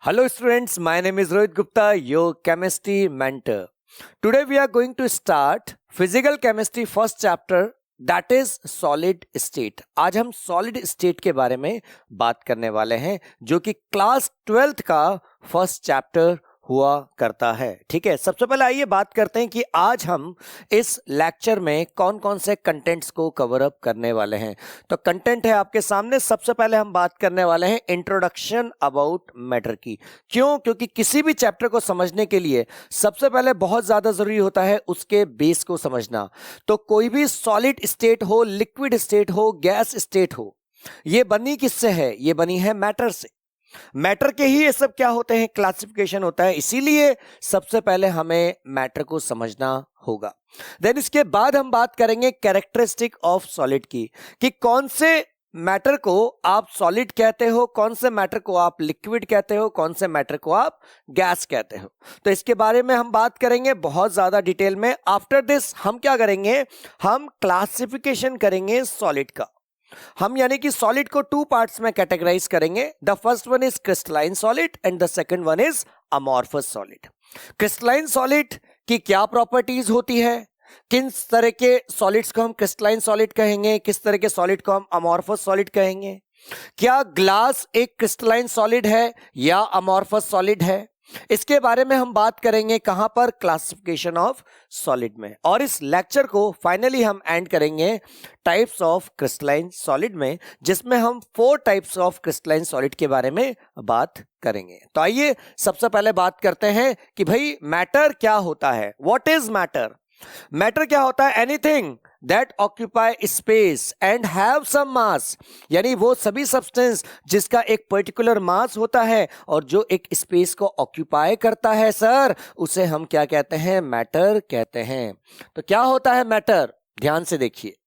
Hello students, my name is Rohit Gupta, your chemistry mentor. Today we are going to start physical chemistry first chapter, that is solid state. आज हम solid state के बारे में बात करने वाले हैं जो कि क्लास 12th का फर्स्ट चैप्टर हुआ करता है। ठीक है, सबसे पहले आइए बात करते हैं कि आज हम इस लेक्चर में कौन कौन से कंटेंट्स को कवर अप करने वाले हैं। तो कंटेंट है आपके सामने। सबसे पहले हम बात करने वाले हैं इंट्रोडक्शन अबाउट मैटर की। क्यों? क्योंकि किसी भी चैप्टर को समझने के लिए सबसे पहले बहुत ज्यादा जरूरी होता है उसके बेस को समझना। तो कोई भी सॉलिड स्टेट हो, लिक्विड स्टेट हो, गैस स्टेट हो, ये बनी किससे है? ये बनी है मैटर से। मैटर के ही ये सब क्या होते हैं? क्लासिफिकेशन होता है। इसीलिए सबसे पहले हमें मैटर को समझना होगा। देन इसके बाद हम बात करेंगे कैरेक्टरिस्टिक ऑफ सॉलिड की, कि कौन से मैटर को आप सॉलिड कहते हो, कौन से मैटर को आप लिक्विड कहते हो, कौन से मैटर को आप गैस कहते हो। तो इसके बारे में हम बात करेंगे बहुत ज्यादा डिटेल में। आफ्टर दिस हम क्या करेंगे? हम क्लासिफिकेशन करेंगे सॉलिड का। हम यानी कि सॉलिड को टू पार्ट्स में कैटेगराइज करेंगे। The first one is crystalline solid and the second one is amorphous solid. Crystalline solid की क्या प्रॉपर्टीज होती है, किस तरह के सॉलिड्स को हम क्रिस्टलाइन सॉलिड कहेंगे, किस तरह के सॉलिड को हम अमॉर्फस सॉलिड कहेंगे, क्या ग्लास एक क्रिस्टलाइन सॉलिड है या अमॉर्फस सॉलिड है, इसके बारे में हम बात करेंगे। कहां पर? क्लासिफिकेशन ऑफ सॉलिड में। और इस लेक्चर को फाइनली हम एंड करेंगे टाइप्स ऑफ क्रिस्टलाइन सॉलिड में, जिसमें हम 4 टाइप्स ऑफ क्रिस्टलाइन सॉलिड के बारे में बात करेंगे। तो आइए सबसे पहले बात करते हैं कि भाई मैटर क्या होता है। What is matter? मैटर क्या होता है? Anything that occupy space and have some mass, यानी वो सभी सब्सटेंस जिसका एक पर्टिकुलर मास होता है और जो एक स्पेस को ऑक्यूपाई करता है सर, उसे हम क्या कहते हैं? मैटर कहते हैं। तो क्या होता है मैटर? ध्यान से देखिए।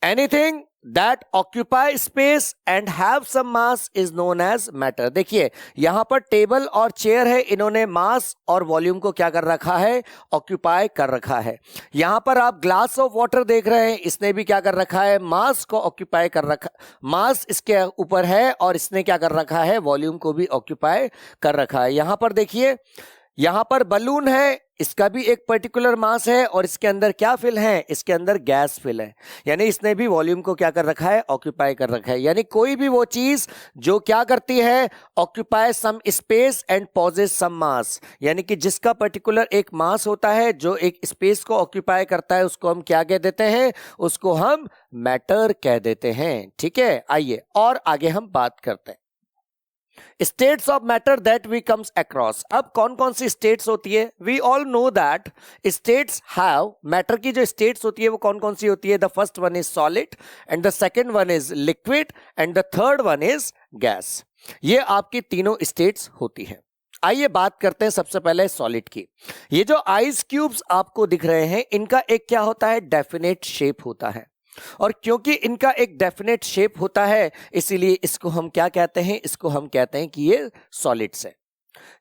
Anything that occupy space and have some mass is known as matter. देखिए यहां पर टेबल और चेयर है, इन्होंने मास और वॉल्यूम को क्या कर रखा है? ऑक्यूपाई कर रखा है। यहां पर आप ग्लास ऑफ वाटर देख रहे हैं, इसने भी क्या कर रखा है? मास को ऑक्यूपाई कर रखा, मास इसके ऊपर है और इसने क्या कर रखा है? वॉल्यूम को भी ऑक्यूपाई कर रखा है। यहां पर देखिए, यहां पर बलून है, इसका भी एक पर्टिकुलर मास है और इसके अंदर क्या फिल है? इसके अंदर गैस फिल है, यानी इसने भी वॉल्यूम को क्या कर रखा है? ऑक्यूपाई कर रखा है। यानी कोई भी वो चीज जो क्या करती है? Occupy some space and possess some mass, यानी कि जिसका पर्टिकुलर एक मास होता है, जो एक स्पेस को ऑक्यूपाई करता है, उसको हम क्या कह देते हैं? उसको हम मैटर कह देते हैं। ठीक है, आइए और आगे हम बात करते हैं states of matter that we comes across. अब कौन कौन सी स्टेट्स होती है? We all know that states have, matter की जो स्टेट्स होती है वो कौन कौन सी होती है? The first one is solid and the second one is liquid and the third one is gas. ये आपकी तीनों स्टेट्स होती है। आइए बात करते हैं सबसे पहले सॉलिड की। ये जो आइस क्यूब्स आपको दिख रहे हैं, इनका एक क्या होता है? डेफिनेट शेप होता है। और क्योंकि इनका एक डेफिनेट शेप होता है, इसीलिए इसको हम क्या कहते हैं? इसको हम कहते हैं कि ये सॉलिड्स है।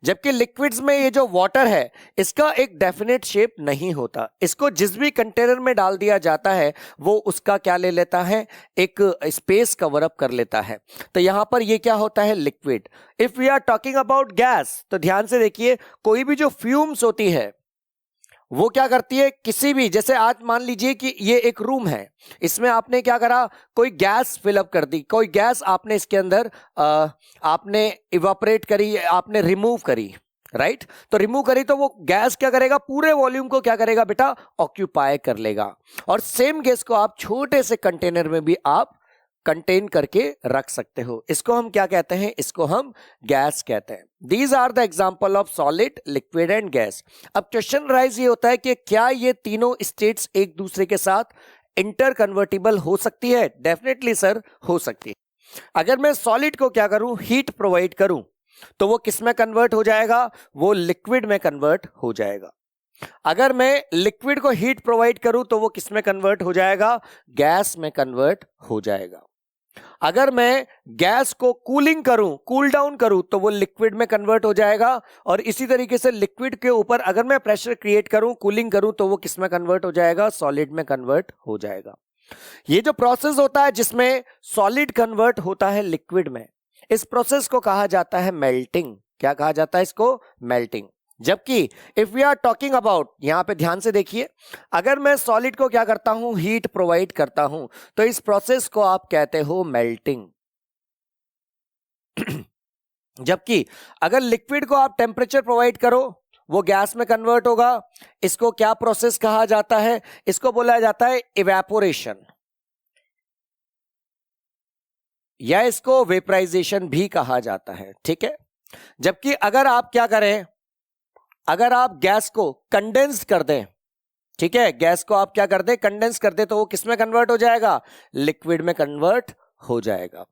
जबकि लिक्विड्स में ये जो वाटर है, इसका एक डेफिनेट शेप नहीं होता। इसको जिस भी कंटेनर में डाल दिया जाता है, वो उसका क्या ले लेता है? एक स्पेस कवर अप कर लेता है। तो यहां पर ये क्या होता है? Liquid. If we are talking about gas, तो ध्यान से देखिए, कोई भी जो फ्यूम्स होती है वो क्या करती है? किसी भी, जैसे आज मान लीजिए कि ये एक रूम है, इसमें आपने क्या करा? कोई गैस फिलअप कर दी, कोई गैस आपने इसके अंदर आपने इवापोरेट करी, आपने रिमूव करी, राइट? तो रिमूव करी तो वो गैस क्या करेगा? पूरे वॉल्यूम को क्या करेगा बेटा? ऑक्यूपाई कर लेगा। और सेम गैस को आप छोटे से कंटेनर में भी आप कंटेन करके रख सकते हो। इसको हम क्या कहते हैं? इसको हम गैस कहते हैं। These are the example of solid, liquid and gas. अब क्वेश्चन राइज ये होता है कि क्या ये तीनों स्टेट्स एक दूसरे के साथ इंटर कन्वर्टिबल हो सकती है? डेफिनेटली सर, हो सकती है। अगर मैं सॉलिड को क्या करूं? हीट प्रोवाइड करूं, तो वो किस में कन्वर्ट हो जाएगा? वो लिक्विड में कन्वर्ट हो जाएगा। अगर मैं लिक्विड को हीट प्रोवाइड करूं तो वो किस में कन्वर्ट हो जाएगा? गैस में कन्वर्ट हो जाएगा। अगर मैं गैस को कूलिंग करूं, कूल डाउन करूं, तो वो लिक्विड में कन्वर्ट हो जाएगा। और इसी तरीके से लिक्विड के ऊपर अगर मैं प्रेशर क्रिएट करूं, कूलिंग करूं, तो वो किस में कन्वर्ट हो जाएगा? सॉलिड में कन्वर्ट हो जाएगा। ये जो प्रोसेस होता है जिसमें सॉलिड कन्वर्ट होता है लिक्विड में, इस प्रोसेस को कहा जाता है मेल्टिंग। क्या कहा जाता है इसको? मेल्टिंग। जबकि if we are talking about, यहां पे ध्यान से देखिए, अगर मैं सॉलिड को क्या करता हूं, हीट प्रोवाइड करता हूं, तो इस प्रोसेस को आप कहते हो मेल्टिंग। जबकि अगर लिक्विड को आप टेम्परेचर प्रोवाइड करो, वो गैस में कन्वर्ट होगा। इसको क्या प्रोसेस कहा जाता है? इसको बोला जाता है इवेपोरेशन, या इसको वेपराइजेशन भी कहा जाता है। ठीक है। जबकि अगर आप क्या करें, अगर आप गैस को कंडेंस कर दें, ठीक है, गैस को आप क्या कर दें, कंडेंस कर दें, तो वो किस में कन्वर्ट हो जाएगा? लिक्विड में कन्वर्ट हो जाएगा।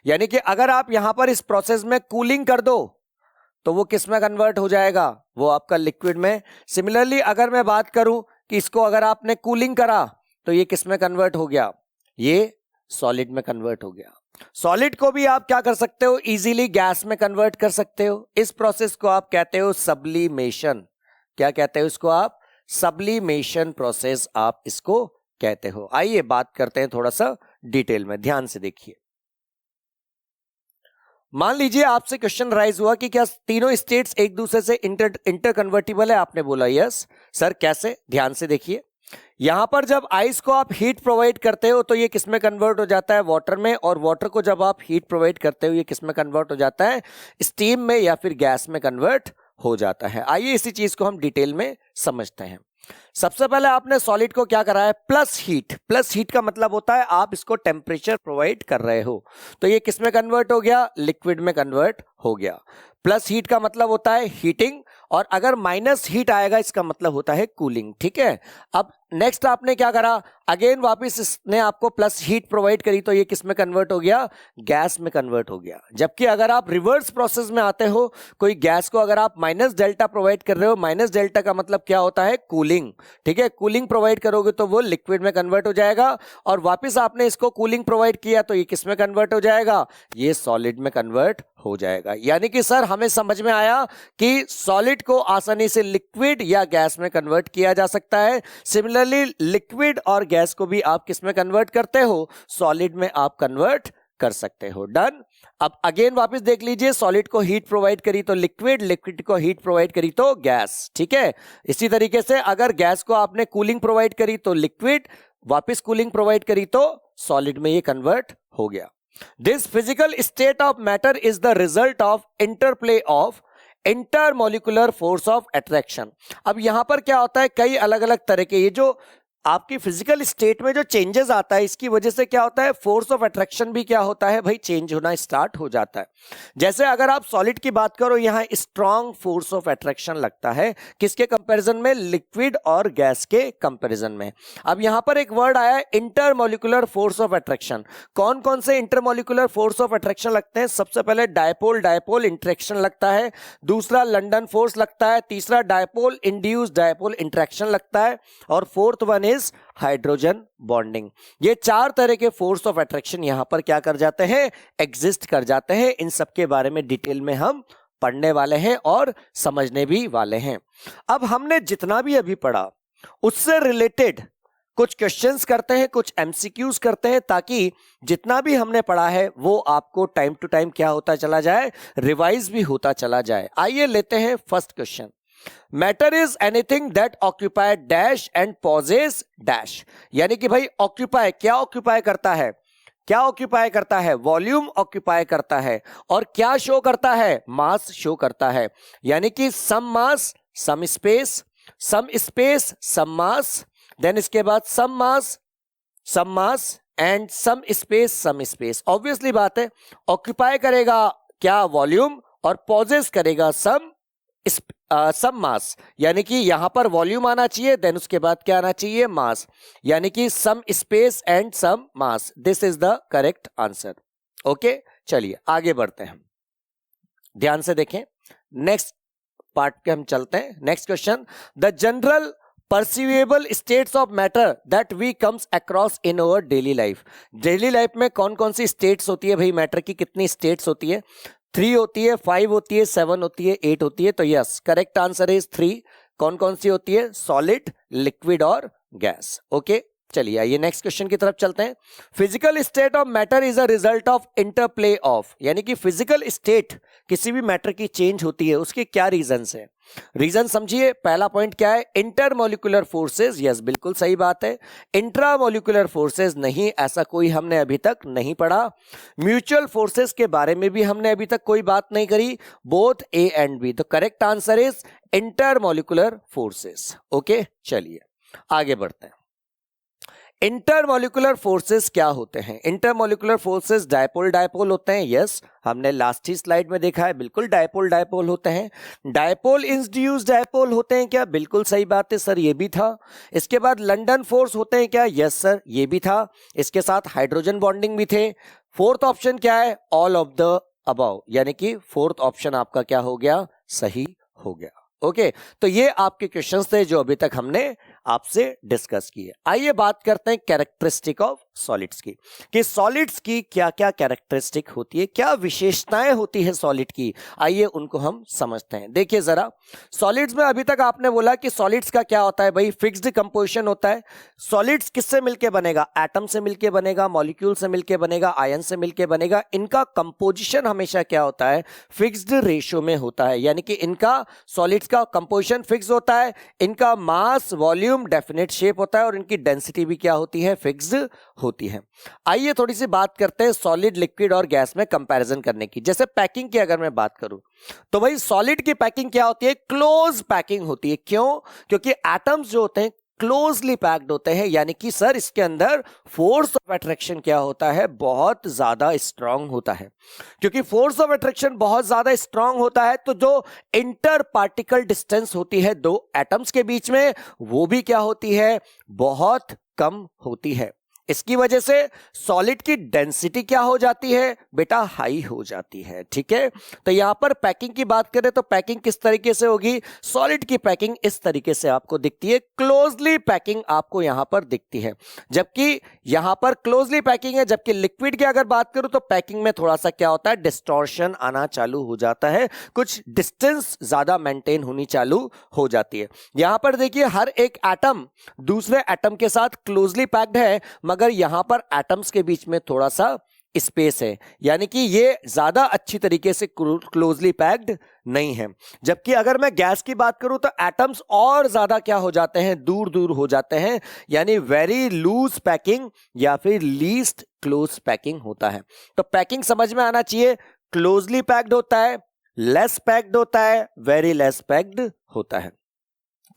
यानी कि अगर आप यहां पर इस प्रोसेस में कूलिंग कर दो तो वो किस में कन्वर्ट हो जाएगा? वो आपका लिक्विड में। सिमिलरली अगर मैं बात करूं कि इसको अगर आपने कूलिंग करा तो ये किस में कन्वर्ट हो गया? ये सॉलिड में कन्वर्ट हो गया। सॉलिड को भी आप क्या कर सकते हो? इजीली गैस में कन्वर्ट कर सकते हो। इस प्रोसेस को आप कहते हो सब्लिमेशन। क्या कहते हो इसको आप? सब्लिमेशन प्रोसेस आप इसको कहते हो। आइए बात करते हैं थोड़ा सा डिटेल में, ध्यान से देखिए। मान लीजिए आपसे क्वेश्चन राइज हुआ कि क्या तीनों स्टेट्स एक दूसरे से इंटर कन्वर्टिबल है? आपने बोला यस सर। कैसे? ध्यान से देखिए। यहां पर जब आइस को आप हीट प्रोवाइड करते हो तो ये किस में कन्वर्ट हो जाता है? वाटर में। और वाटर को जब आप हीट प्रोवाइड करते हो ये किस में कन्वर्ट हो जाता है? स्टीम में या फिर गैस में कन्वर्ट हो जाता है। आइए इसी चीज को हम डिटेल में समझते हैं। सबसे पहले आपने सॉलिड को क्या करा है? Plus heat. प्लस हीट का मतलब होता है आप इसको टेम्परेचर प्रोवाइड कर रहे हो, तो ये किस में कन्वर्ट हो गया? लिक्विड में कन्वर्ट हो गया। प्लस हीट का मतलब होता है हीटिंग, और अगर माइनस हीट आएगा इसका मतलब होता है कूलिंग। ठीक है। अब नेक्स्ट आपने क्या करा? अगेन वापस इसने आपको प्लस हीट प्रोवाइड करी, तो ये किस में कन्वर्ट हो गया? गैस में कन्वर्ट हो गया। जबकि अगर आप रिवर्स प्रोसेस में आते हो, कोई गैस को अगर आप माइनस डेल्टा प्रोवाइड कर रहे हो, माइनस डेल्टा का मतलब क्या होता है? कूलिंग। ठीक है। कूलिंग प्रोवाइड करोगे तो वो लिक्विड में कन्वर्ट हो जाएगा, और वापस आपने इसको कूलिंग प्रोवाइड किया तो ये किस में कन्वर्ट हो जाएगा? ये सॉलिड में कन्वर्ट हो जाएगा। यानी कि सर हमें समझ में आया कि सॉलिड को आसानी से लिक्विड या गैस में कन्वर्ट किया जा सकता है। सिमिलरली लिक्विड और गैस को भी आप किस में कन्वर्ट करते हो? सॉलिड में आप कन्वर्ट कर सकते हो। डन। अब अगेन वापस देख लीजिए, सॉलिड को हीट प्रोवाइड करी तो लिक्विड, लिक्विड को हीट प्रोवाइड करी तो गैस। ठीक है। इसी तरीके से अगर गैस को आपने कूलिंग प्रोवाइड करी तो लिक्विड, वापस कूलिंग प्रोवाइड करी तो सॉलिड में ये कन्वर्ट हो गया। This physical state of matter is the result of interplay of intermolecular force of attraction। अब यहां पर क्या होता है? कई अलग अलग तरह के, ये जो आपकी फिजिकल स्टेट में जो चेंजेस आता है, इसकी वजह से क्या होता है? फोर्स ऑफ अट्रैक्शन भी क्या होता है भाई? चेंज होना स्टार्ट हो जाता है। जैसे अगर आप सॉलिड की बात करो, यहां स्ट्रॉन्ग फोर्स ऑफ अट्रैक्शन लगता है। किसके कंपैरिजन में? लिक्विड और गैस के कंपैरिजन में। अब यहां पर एक वर्ड आया है इंटरमोलिकुलर फोर्स ऑफ अट्रैक्शन। कौन कौन से इंटरमोलिकुलर फोर्स ऑफ अट्रैक्शन लगते हैं? सबसे पहले डायपोल डायपोल इंटरेक्शन लगता है, दूसरा लंडन फोर्स लगता है, तीसरा डायपोल इंड्यूस्ड डायपोल इंटरेक्शन लगता है, और फोर्थ वन हाइड्रोजन बॉन्डिंग। ये चार तरह के फोर्स ऑफ अट्रैक्शन यहां पर क्या कर जाते हैं? एग्जिस्ट कर जाते हैं। इन सब के बारे में डिटेल में हम पढ़ने वाले हैं और समझने भी वाले हैं। अब हमने जितना भी अभी पढ़ा उससे रिलेटेड कुछ क्वेश्चंस करते हैं, कुछ एमसीक्यूज करते हैं, ताकि जितना भी हमने पढ़ा है वो आपको टाइम टू टाइम क्या होता चला जाए? रिवाइज भी होता चला जाए। आइए लेते हैं first question. Matter is anything that occupy dash and possess dash. यानी कि भाई ऑक्यूपाई, क्या ऑक्यूपाई करता है? क्या ऑक्यूपाई करता है? वॉल्यूम ऑक्यूपाई करता है। और क्या शो करता है? मास शो करता है। यानी कि some mass some space, some space some mass, then इसके बाद some mass and some space. Obviously बात है, ऑक्यूपाई करेगा क्या? वॉल्यूम, और पॉजेस करेगा सम मास। यानी कि यहां पर वॉल्यूम आना चाहिए, देन उसके बाद क्या आना चाहिए? मास। यानी कि some space and some mass. This is the correct answer. Okay, चलिए आगे बढ़ते हैं, ध्यान से देखें। नेक्स्ट पार्ट पे हम चलते हैं। Next question, the general perceivable states of matter that we comes across in our daily life. Daily life में कौन कौन सी स्टेट्स होती है भाई? मैटर की कितनी स्टेट्स होती है? 3 होती है, 5 होती है, 7 होती है, 8 होती है। तो यस, करेक्ट आंसर इज 3। कौन कौन सी होती है? सॉलिड, लिक्विड और गैस। ओके, चलिए आइए नेक्स्ट क्वेश्चन की तरफ चलते हैं। Physical state of matter is a result of interplay of, यानी कि फिजिकल स्टेट किसी भी मैटर की चेंज होती है, उसके क्या रीजंस है? रीजन समझिए। पहला पॉइंट क्या है? Intermolecular forces. यस, बिल्कुल सही बात है। इंट्रामोलिकुलर फोर्सेस नहीं, ऐसा कोई हमने अभी तक नहीं पढ़ा। म्यूचुअल फोर्सेस के बारे में भी हमने अभी तक कोई बात नहीं करी। बोथ ए एंड बी, तो correct answer is intermolecular forces. Okay, चलिए आगे बढ़ते हैं। इंटरमोलिकुलर फोर्सेस क्या होते हैं? इंटरमोलिकुलर फोर्सेस डायपोल डायपोल होते हैं। यस, हमने लास्ट ही स्लाइड में देखा है, बिल्कुल डायपोल डायपोल होते हैं। डायपोल इंड्यूस्ड डायपोल होते हैं क्या? बिल्कुल सही बात है सर, ये भी था। इसके बाद लंदन फोर्स होते हैं क्या? यस सर, ये भी था। इसके साथ हाइड्रोजन बॉन्डिंग भी थे। फोर्थ ऑप्शन क्या है? ऑल ऑफ द अबव, यानी कि फोर्थ ऑप्शन आपका क्या हो गया? सही हो गया। ओके, तो ये आपके क्वेश्चंस थे जो अभी तक हमने आपसे डिस्कस किए। आइए बात करते हैं कैरेक्टरिस्टिक ऑफ सॉलिड्स की, कि सॉलिड्स की क्या क्या कैरेक्टरिस्टिक होती है, क्या विशेषताएं होती है सॉलिड की। आइए उनको हम समझते हैं। देखिए जरा, सॉलिड्स में अभी तक आपने बोला कि सॉलिड्स का क्या होता है भाई? फिक्स्ड कंपोजिशन होता है। सॉलिड्स किससे मिलके बनेगा? एटम से मिलके बनेगा, मॉलिक्यूल से मिलके बनेगा, आयन से मिलके बनेगा। इनका कंपोजिशन हमेशा क्या होता है? फिक्स्ड रेशियो में होता है, यानी कि इनका सॉलिड्स का कंपोजिशन फिक्स होता है। इनका मास, वॉल्यूम, डेफिनेट शेप होता है और इनकी डेंसिटी भी क्या होती है? फिक्स्ड होती है। आइए थोड़ी सी बात करते हैं सॉलिड, लिक्विड और गैस में कंपैरिजन करने की। जैसे पैकिंग की अगर मैं बात करूं तो भाई सॉलिड की पैकिंग क्या होती है? क्लोज पैकिंग होती है। क्यों? क्योंकि एटम्स जो होते हैं क्लोजली पैक्ड होते हैं, यानी कि सर इसके अंदर फोर्स ऑफ अट्रैक्शन क्या होता है? बहुत ज्यादा स्ट्रांग होता है। क्योंकि फोर्स ऑफ अट्रैक्शन बहुत ज्यादा स्ट्रांग होता है तो जो इंटर पार्टिकल डिस्टेंस होती है दो एटम्स के बीच में, वो भी क्या होती है? बहुत कम होती है। इसकी वजह से सॉलिड की डेंसिटी क्या हो जाती है बेटा? हाई हो जाती है। ठीक है, तो यहां पर पैकिंग की बात करें तो पैकिंग किस तरीके से होगी? सॉलिड की पैकिंग इस तरीके से आपको दिखती है, क्लोजली पैकिंग आपको यहां पर दिखती है। जबकि यहां पर क्लोजली पैकिंग है, जबकि लिक्विड की अगर बात करूं तो पैकिंग में थोड़ा सा क्या होता है? डिस्टॉर्शन आना चालू हो जाता है, कुछ डिस्टेंस ज्यादा मेंटेन होनी चालू हो जाती है। यहां पर देखिए, हर एक एटम दूसरे एटम के साथ क्लोजली पैक्ड है, मगर यहां पर एटम्स के बीच में थोड़ा सा स्पेस है, यानी कि ये ज्यादा अच्छी तरीके से क्लोजली पैक्ड नहीं है। जबकि अगर मैं गैस की बात करूं तो एटम्स और ज्यादा क्या हो जाते हैं? दूर दूर हो जाते हैं, यानी वेरी लूज पैकिंग या फिर लीस्ट क्लोज पैकिंग होता है। तो पैकिंग समझ में आना चाहिए, क्लोजली पैक्ड होता है, लेस पैक्ड होता है, वेरी लेस पैक्ड होता है।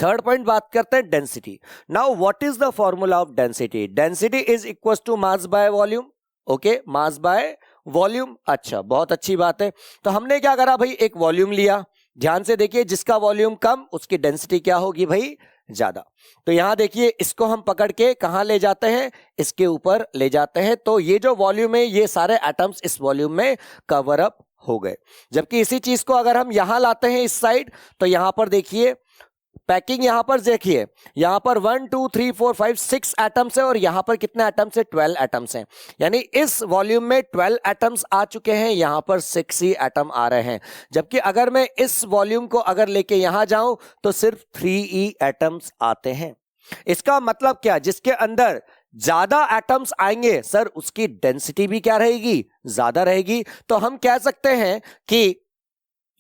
थर्ड पॉइंट बात करते हैं density. Now what is the formula of density? Density is equal to mass by volume. Okay, mass by volume. अच्छा, बहुत अच्छी बात है। तो हमने क्या करा भाई? एक वॉल्यूम लिया। ध्यान से देखिए, जिसका वॉल्यूम कम उसकी डेंसिटी क्या होगी भाई? ज्यादा। तो यहां देखिए, इसको हम पकड़ के कहां ले जाते हैं? इसके ऊपर ले जाते हैं। तो ये जो वॉल्यूम है, ये सारे एटम्स इस वॉल्यूम में कवर अप हो गए। जबकि इसी चीज को अगर हम यहां लाते हैं इस साइड, तो यहां पर देखिए पैकिंग, यहां पर देखिए, यहां पर 1 2 3 4 5 6 एटम्स है और यहां पर कितने एटम्स है? 12 एटम्स हैं। यानी इस वॉल्यूम में 12 एटम्स आ चुके हैं, यहां पर 6 ही एटम आ रहे हैं। जबकि अगर मैं इस वॉल्यूम को अगर लेके यहां जाऊं तो सिर्फ 3 ही एटम्स आते हैं। इसका मतलब क्या? जिसके अंदर ज्यादा एटम्स आएंगे सर, उसकी डेंसिटी भी क्या रहेगी? ज्यादा रहेगी। तो हम कह सकते हैं कि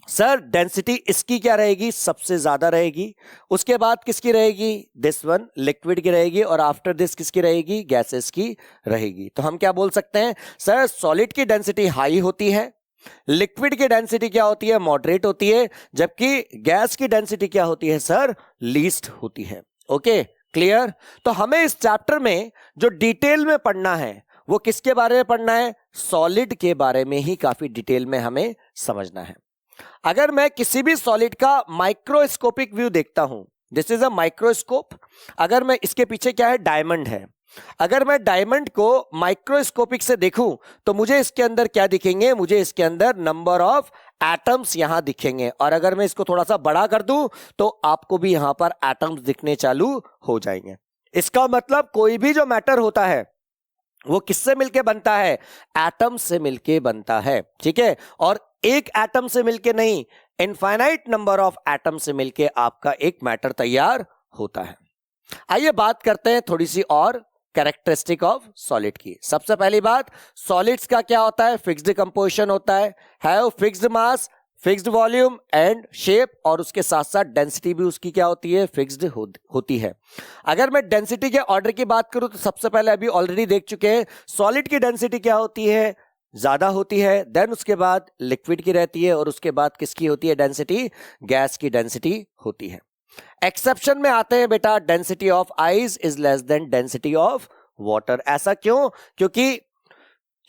सर डेंसिटी इसकी क्या रहेगी? सबसे ज्यादा रहेगी। उसके बाद किसकी रहेगी? दिस वन, लिक्विड की रहेगी। और आफ्टर दिस किसकी रहेगी? गैसेस की रहेगी। तो हम क्या बोल सकते हैं? सर सॉलिड की डेंसिटी हाई होती है, लिक्विड की डेंसिटी क्या होती है? मॉडरेट होती है, जबकि गैस की डेंसिटी क्या होती है सर? लीस्ट होती है। Okay, clear? तो हमें इस चैप्टर में जो डिटेल में पढ़ना है वो किसके बारे में पढ़ना है? सॉलिड के बारे में ही काफी डिटेल में हमें समझना है। अगर मैं किसी भी सॉलिड का माइक्रोस्कोपिक व्यू देखता हूं, दिस इज अ माइक्रोस्कोप। अगर मैं इसके पीछे क्या है? डायमंड है। अगर मैं डायमंड को माइक्रोस्कोपिक से देखूं तो मुझे इसके अंदर क्या दिखेंगे? मुझे इसके अंदर नंबर ऑफ एटम्स यहां दिखेंगे। और अगर मैं इसको थोड़ा सा बड़ा कर दूं तो आपको भी यहां पर एटम्स दिखने चालू हो जाएंगे। इसका मतलब कोई भी जो मैटर होता है वो किससे मिलके बनता है? एटम से मिलके बनता है। ठीक है, और एक एटम से मिलके नहीं, इनफाइनाइट नंबर ऑफ एटम से मिलके आपका एक मैटर तैयार होता है। आइए बात करते हैं थोड़ी सी और कैरेक्टरिस्टिक ऑफ सॉलिड की। सबसे पहली बात, सॉलिड्स का क्या होता है, फिक्स्ड कंपोजिशन होता है, have fixed mass, fixed volume and shape, और उसके साथ साथ डेंसिटी भी उसकी क्या होती है, फिक्स्ड होती है। अगर मैं डेंसिटी के ऑर्डर की बात करूं तो सबसे पहले अभी ऑलरेडी देख चुके हैं, सॉलिड की डेंसिटी क्या होती है, ज्यादा होती है, देन उसके बाद लिक्विड की रहती है, और उसके बाद किसकी होती है डेंसिटी, गैस की डेंसिटी होती है। एक्सेप्शन में आते हैं बेटा, density of ice is less than density of water. ऐसा क्यों, क्योंकि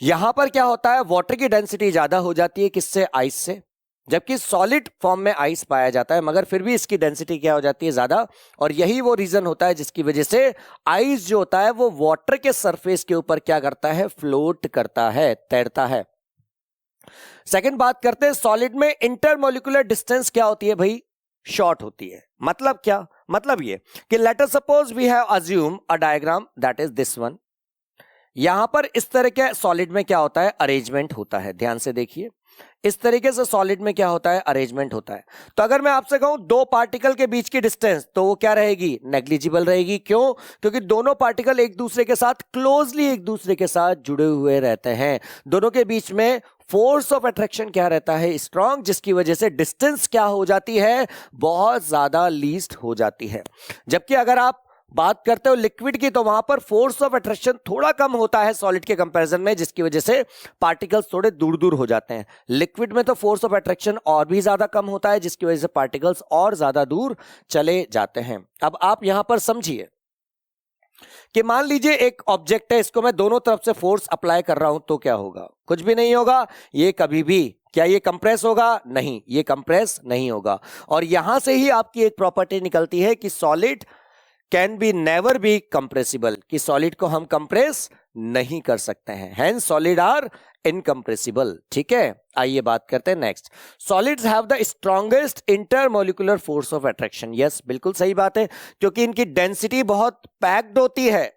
यहां पर क्या होता है, वाटर की डेंसिटी ज्यादा हो जाती है किससे, आइस से, जबकि सॉलिड फॉर्म में आइस पाया जाता है, मगर फिर भी इसकी डेंसिटी क्या हो जाती है, ज्यादा। और यही वो रीजन होता है जिसकी वजह से आइस जो होता है वो वाटर के सरफेस के ऊपर क्या करता है, फ्लोट करता है, तैरता है। सेकंड बात करते हैं, सॉलिड में इंटरमोलिकुलर डिस्टेंस क्या होती है भाई, शॉर्ट होती है। मतलब क्या, मतलब ये कि let us suppose we have assume a diagram that is this one. यहां पर इस तरह के सॉलिड में क्या होता है, अरेंजमेंट होता है, ध्यान से देखिए, इस तरीके से सॉलिड में क्या होता है, अरेंजमेंट होता है। तो अगर मैं आपसे कहूं दो पार्टिकल के बीच की डिस्टेंस, तो वो क्या रहेगी, नेग्लिजिबल रहेगी। क्यों, क्योंकि दोनों पार्टिकल एक दूसरे के साथ क्लोजली एक दूसरे के साथ जुड़े हुए रहते हैं, दोनों के बीच में फोर्स ऑफ अट्रैक्शन क्या रहता है, स्ट्रांग, जिसकी वजह से डिस्टेंस क्या हो जाती है, बहुत ज्यादा लीस्ट हो जाती है। जबकि अगर आप बात करते हो लिक्विड की, तो वहां पर फोर्स ऑफ अट्रैक्शन थोड़ा कम होता है सॉलिड के कंपैरिजन में, जिसकी वजह से पार्टिकल्स थोड़े दूर दूर हो जाते हैं। लिक्विड में तो फोर्स ऑफ अट्रैक्शन और भी ज्यादा कम होता है, जिसकी वजह से पार्टिकल्स और ज्यादा दूर चले जाते हैं। अब आप यहां पर समझिए कि मान लीजिए एक ऑब्जेक्ट है, इसको मैं दोनों तरफ से फोर्स अप्लाई कर रहा हूं, तो क्या होगा, कुछ भी नहीं होगा। ये कभी भी, क्या ये कंप्रेस होगा, नहीं, ये कंप्रेस नहीं होगा। और यहां से ही आपकी एक प्रॉपर्टी निकलती है कि solid can be never be compressible, कि सॉलिड को हम कंप्रेस नहीं कर सकते हैं, हेंस सॉलिड आर इनकंप्रेसिबल। ठीक है, आइए बात करते हैं next. Solids have the strongest intermolecular force of attraction. Yes, बिल्कुल सही बात है, क्योंकि इनकी डेंसिटी बहुत पैक्ड होती है,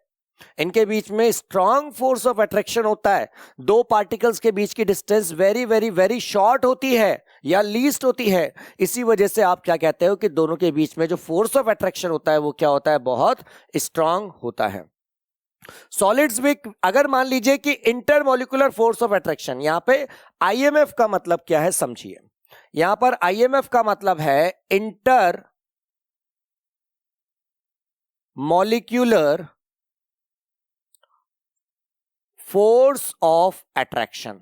इनके बीच में स्ट्रॉन्ग फोर्स ऑफ अट्रैक्शन होता है, दो पार्टिकल्स के बीच की distance very very very short होती है या लीस्ट होती है। इसी वजह से आप क्या कहते हो कि दोनों के बीच में जो फोर्स ऑफ अट्रैक्शन होता है वो क्या होता है, बहुत स्ट्रांग होता है। सॉलिड्स में अगर मान लीजिए कि इंटरमोलिकुलर फोर्स ऑफ अट्रैक्शन, यहां पे आईएमएफ का मतलब क्या है समझिए। यहां पर आईएमएफ का मतलब है inter molecular force of attraction.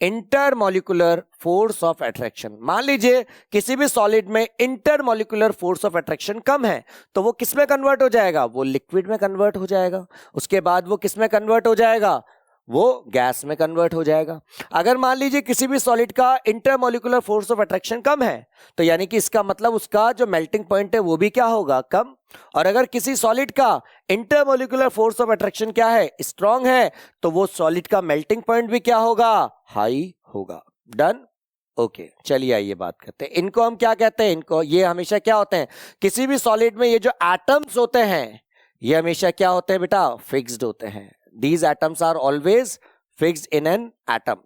Intermolecular force of attraction, मान लीजिए किसी भी सॉलिड में इंटरमोलिकुलर फोर्स ऑफ अट्रैक्शन कम है, तो वो किस में कन्वर्ट हो जाएगा, वो लिक्विड में कन्वर्ट हो जाएगा। उसके बाद वो किस में कन्वर्ट हो जाएगा, वो गैस में कन्वर्ट हो जाएगा। अगर मान लीजिए किसी भी सॉलिड का इंटरमोलिकुलर फोर्स ऑफ अट्रैक्शन कम है, तो यानी कि इसका मतलब उसका जो मेल्टिंग पॉइंट है वो भी क्या होगा, कम। और अगर किसी सॉलिड का इंटरमोलिकुलर फोर्स ऑफ अट्रैक्शन क्या है, स्ट्रांग है, तो वो सॉलिड का मेल्टिंग पॉइंट भी क्या होगा, हाई होगा। डन, ओके, चलिए आइए बात करते हैं। इनको हम क्या कहते हैं, इनको, ये हमेशा क्या होते हैं, किसी भी सॉलिड में ये जो एटम्स होते हैं ये हमेशा क्या होते हैं बेटा, फिक्स्ड होते हैं। These atoms are always fixed in an atom.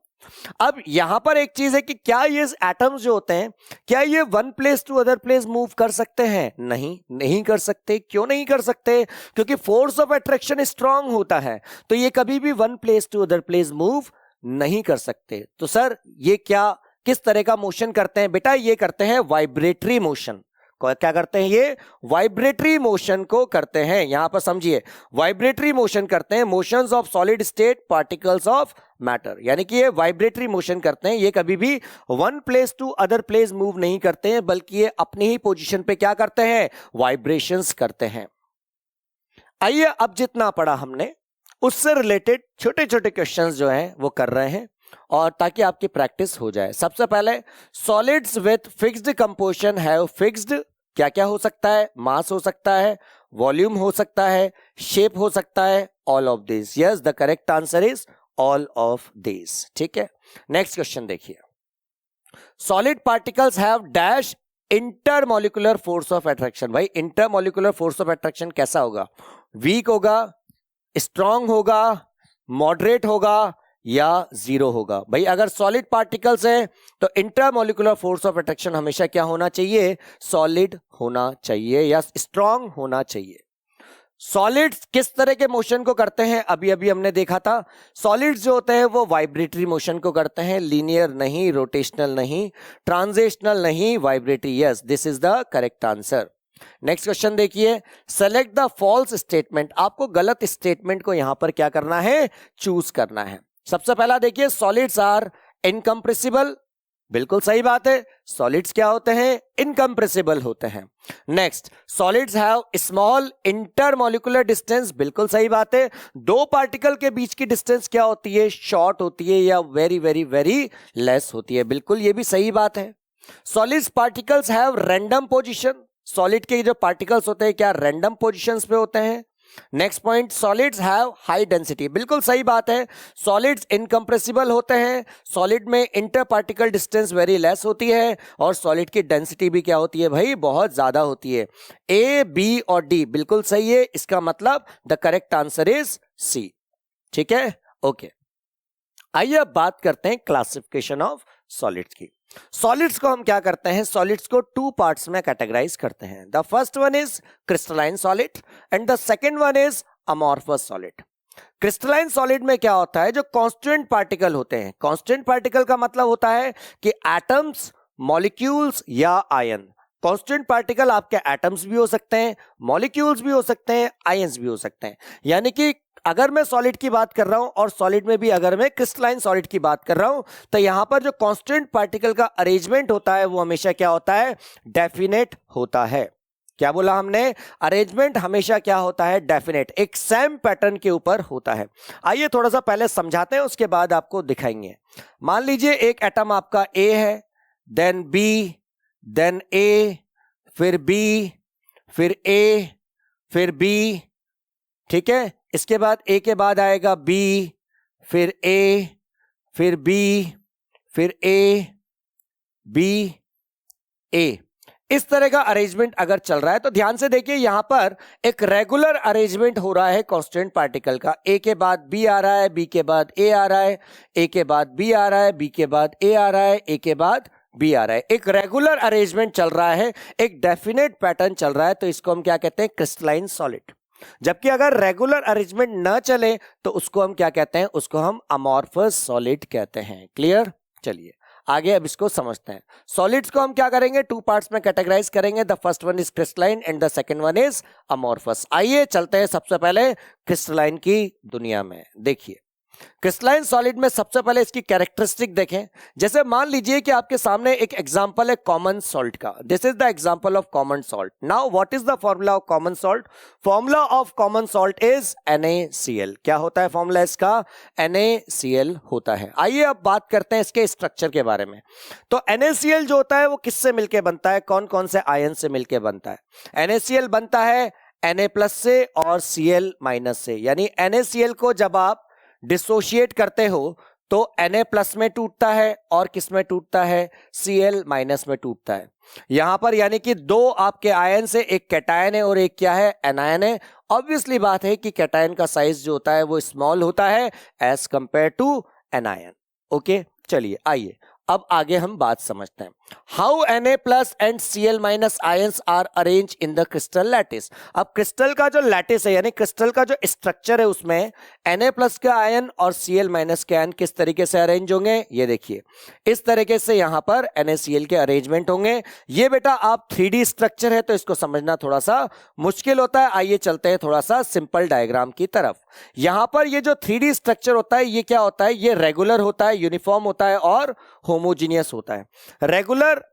अब यहां पर एक चीज है कि क्या ये एटम्स जो होते हैं, क्या ये one place to other place move कर सकते हैं, नहीं कर सकते। क्यों नहीं कर सकते, क्योंकि फोर्स ऑफ अट्रैक्शन स्ट्रांग होता है, तो ये कभी भी one place to other place move नहीं कर सकते। तो सर ये क्या, किस तरह का मोशन करते हैं बेटा, ये करते हैं वाइब्रेटरी मोशन। क्या करते हैं, ये वाइब्रेटरी मोशन को करते हैं। यहां पर समझिए, वाइब्रेटरी मोशन करते हैं, motions of solid state particles of matter, यानी कि ये वाइब्रेटरी मोशन करते हैं। ये कभी भी one place to other place move नहीं करते हैं, बल्कि ये अपनी ही पोजीशन पे क्या करते हैं, वाइब्रेशंस करते हैं। आइए अब जितना पढ़ा हमने उससे रिलेटेड छोटे छोटे क्वेश्चंस जो हैं वो कर रहे हैं, और ताकि आपकी प्रैक्टिस हो जाए। सबसे पहले, solids with fixed composition have fixed, क्या क्या हो सकता है, मास हो सकता है, वॉल्यूम हो सकता है, शेप हो सकता है, all of this. Yes, the correct answer is all of this. ठीक है, नेक्स्ट क्वेश्चन देखिए। Solid particles have dash intermolecular force of attraction. भाई इंटरमोलिकुलर फोर्स ऑफ अट्रैक्शन कैसा होगा, वीक होगा, स्ट्रांग होगा, मॉडरेट होगा या जीरो होगा। भाई अगर सॉलिड पार्टिकल्स है तो इंटरमोलिकुलर फोर्स ऑफ अट्रैक्शन हमेशा क्या होना चाहिए, सॉलिड होना चाहिए या स्ट्रांग होना चाहिए। सॉलिड्स किस तरह के मोशन को करते हैं, अभी अभी हमने देखा था। सॉलिड्स जो होते हैं वो वाइब्रेटरी मोशन को करते हैं, लीनियर नहीं, रोटेशनल नहीं, ट्रांजिशनल नहीं, vibratory. Yes, this is the correct answer. Next question देखिए, सेलेक्ट द फॉल्स स्टेटमेंट। आपको गलत स्टेटमेंट को यहां पर क्या करना है, चूज करना है। सबसे पहला देखिए, सॉलिड्स आर इनकम्प्रेसिबल। बिल्कुल सही बात है, सॉलिड्स क्या होते हैं, इनकम्प्रेसिबल होते हैं। Next, solids have small intermolecular distance. बिल्कुल सही बात है, दो पार्टिकल के बीच की डिस्टेंस क्या होती है, शॉर्ट होती है या वेरी वेरी वेरी लेस होती है। बिल्कुल ये भी सही बात है। Solids particles have random position. Solid के जो पार्टिकल्स होते हैं क्या रैंडम पोजीशंस पे होते हैं। Next point, solids have high density. बिल्कुल सही बात है, सॉलिड्स इनकम्प्रेसिबल होते हैं, सॉलिड में inter particle distance very less होती है और सॉलिड की डेंसिटी भी क्या होती है भाई, बहुत ज्यादा होती है। ए, बी और डी बिल्कुल सही है, इसका मतलब the correct answer is C. ठीक है, ओके। आइए अब बात करते हैं क्लासिफिकेशन ऑफ सॉलिड्स की। सॉलिड्स को हम क्या करते हैं, सॉलिड्स को टू पार्ट्स में कैटेगराइज करते हैं। The first one is crystalline solid and the second one is amorphous solid. Crystalline solid में क्या होता है, जो कांस्टेंट पार्टिकल होते हैं। कांस्टेंट पार्टिकल का मतलब होता है कि एटम्स, मॉलिक्यूल्स या आयन। कांस्टेंट पार्टिकल आपके एटम्स भी हो सकते हैं, मॉलिक्यूल्स भी हो सकते हैं, आयंस भी हो सकते हैं। यानी कि अगर मैं सॉलिड की बात कर रहा हूं और सॉलिड में भी अगर मैं क्रिस्टलाइन सॉलिड की बात कर रहा हूं, तो यहां पर जो कांस्टेंट पार्टिकल का अरेंजमेंट होता है वो हमेशा क्या होता है, डेफिनेट होता है। क्या बोला हमने, अरेंजमेंट हमेशा क्या होता है, डेफिनेट, एक सेम पैटर्न के ऊपर होता है। आइए थोड़ा सा पहले समझाते हैं, उसके बाद आपको दिखाएंगे। मान लीजिए एक एटम आपका ए है, देन बी, देन ए, फिर बी, फिर ए, फिर बी। ठीक है, इसके बाद ए के बाद आएगा बी, फिर ए, फिर बी, फिर ए, बी, ए। इस तरह का अरेंजमेंट अगर चल रहा है तो ध्यान से देखिए, यहां पर एक रेगुलर अरेंजमेंट हो रहा है कांस्टेंट पार्टिकल का। ए के बाद बी आ रहा है, बी के बाद ए आ रहा है, ए के बाद बी आ रहा है, बी के बाद ए आ रहा है, ए के बाद बी आ रहा है। एक रेगुलर अरेंजमेंट चल रहा है, एक डेफिनेट पैटर्न चल रहा है, तो इसको हम क्या कहते हैं, क्रिस्टलाइन सॉलिड। जबकि अगर रेगुलर अरेंजमेंट ना चले तो उसको हम क्या कहते हैं, उसको हम अमॉर्फस सॉलिड कहते हैं। क्लियर, चलिए आगे अब इसको समझते हैं। सॉलिड्स को हम क्या करेंगे, टू पार्ट्स में कैटेगराइज करेंगे। The first one is crystalline and the second one is amorphous. आइए चलते हैं सबसे पहले क्रिस्टलाइन की दुनिया में। देखिए क्रिस्टलाइन सॉलिड में सबसे पहले इसकी कैरेक्टरिस्टिक देखें। जैसे मान लीजिए कि आपके सामने एक एग्जांपल है कॉमन सॉल्ट का। This is the example of common salt. Now what is the formula of common salt? Formula of common salt is NaCl। क्या होता है फॉर्मूला इसका? NaCl होता है। आइए अब बात करते हैं इसके स्ट्रक्चर के बारे में। तो NaCl जो होता है वो किससे मिलकर बनता है, कौन कौन से आयन से मिलकर बनता है? NaCl बनता है Na+ से और Cl- से। यानी NaCl को जब आप डिसोशिएट करते हो तो Na+ में टूटता है और किस में टूटता है, Cl- में टूटता है। यहां पर यानी कि दो आपके आयन से, एक कैटायन है और एक क्या है, एनायन है। ऑब्वियसली बात है कि कैटायन का साइज जो होता है वो स्मॉल होता है as compare to anion. Okay, चलिए आइए अब आगे हम बात समझते हैं। How Na+ and Cl- ions are arrange in the crystal lattice. अब क्रिस्टल का जो लैटिस है यानी क्रिस्टल का जो स्ट्रक्चर है उसमें Na+ के आयन और Cl- के आयन किस तरीके से अरेंज होंगे, ये देखिए इस तरीके से यहां पर NaCl के अरेंजमेंट होंगे। ये बेटा आप 3D स्ट्रक्चर है तो इसको समझना थोड़ा सा मुश्किल होता है। आइए चलते हैं थोड़ा सा सिंपल डायग्राम की तरफ। यहां पर ये जो 3D स्ट्रक्चर होता है ये क्या होता है, ये रेगुलर होता है, यूनिफॉर्म होता है और होमोजीनियस होता है। रेगुलर,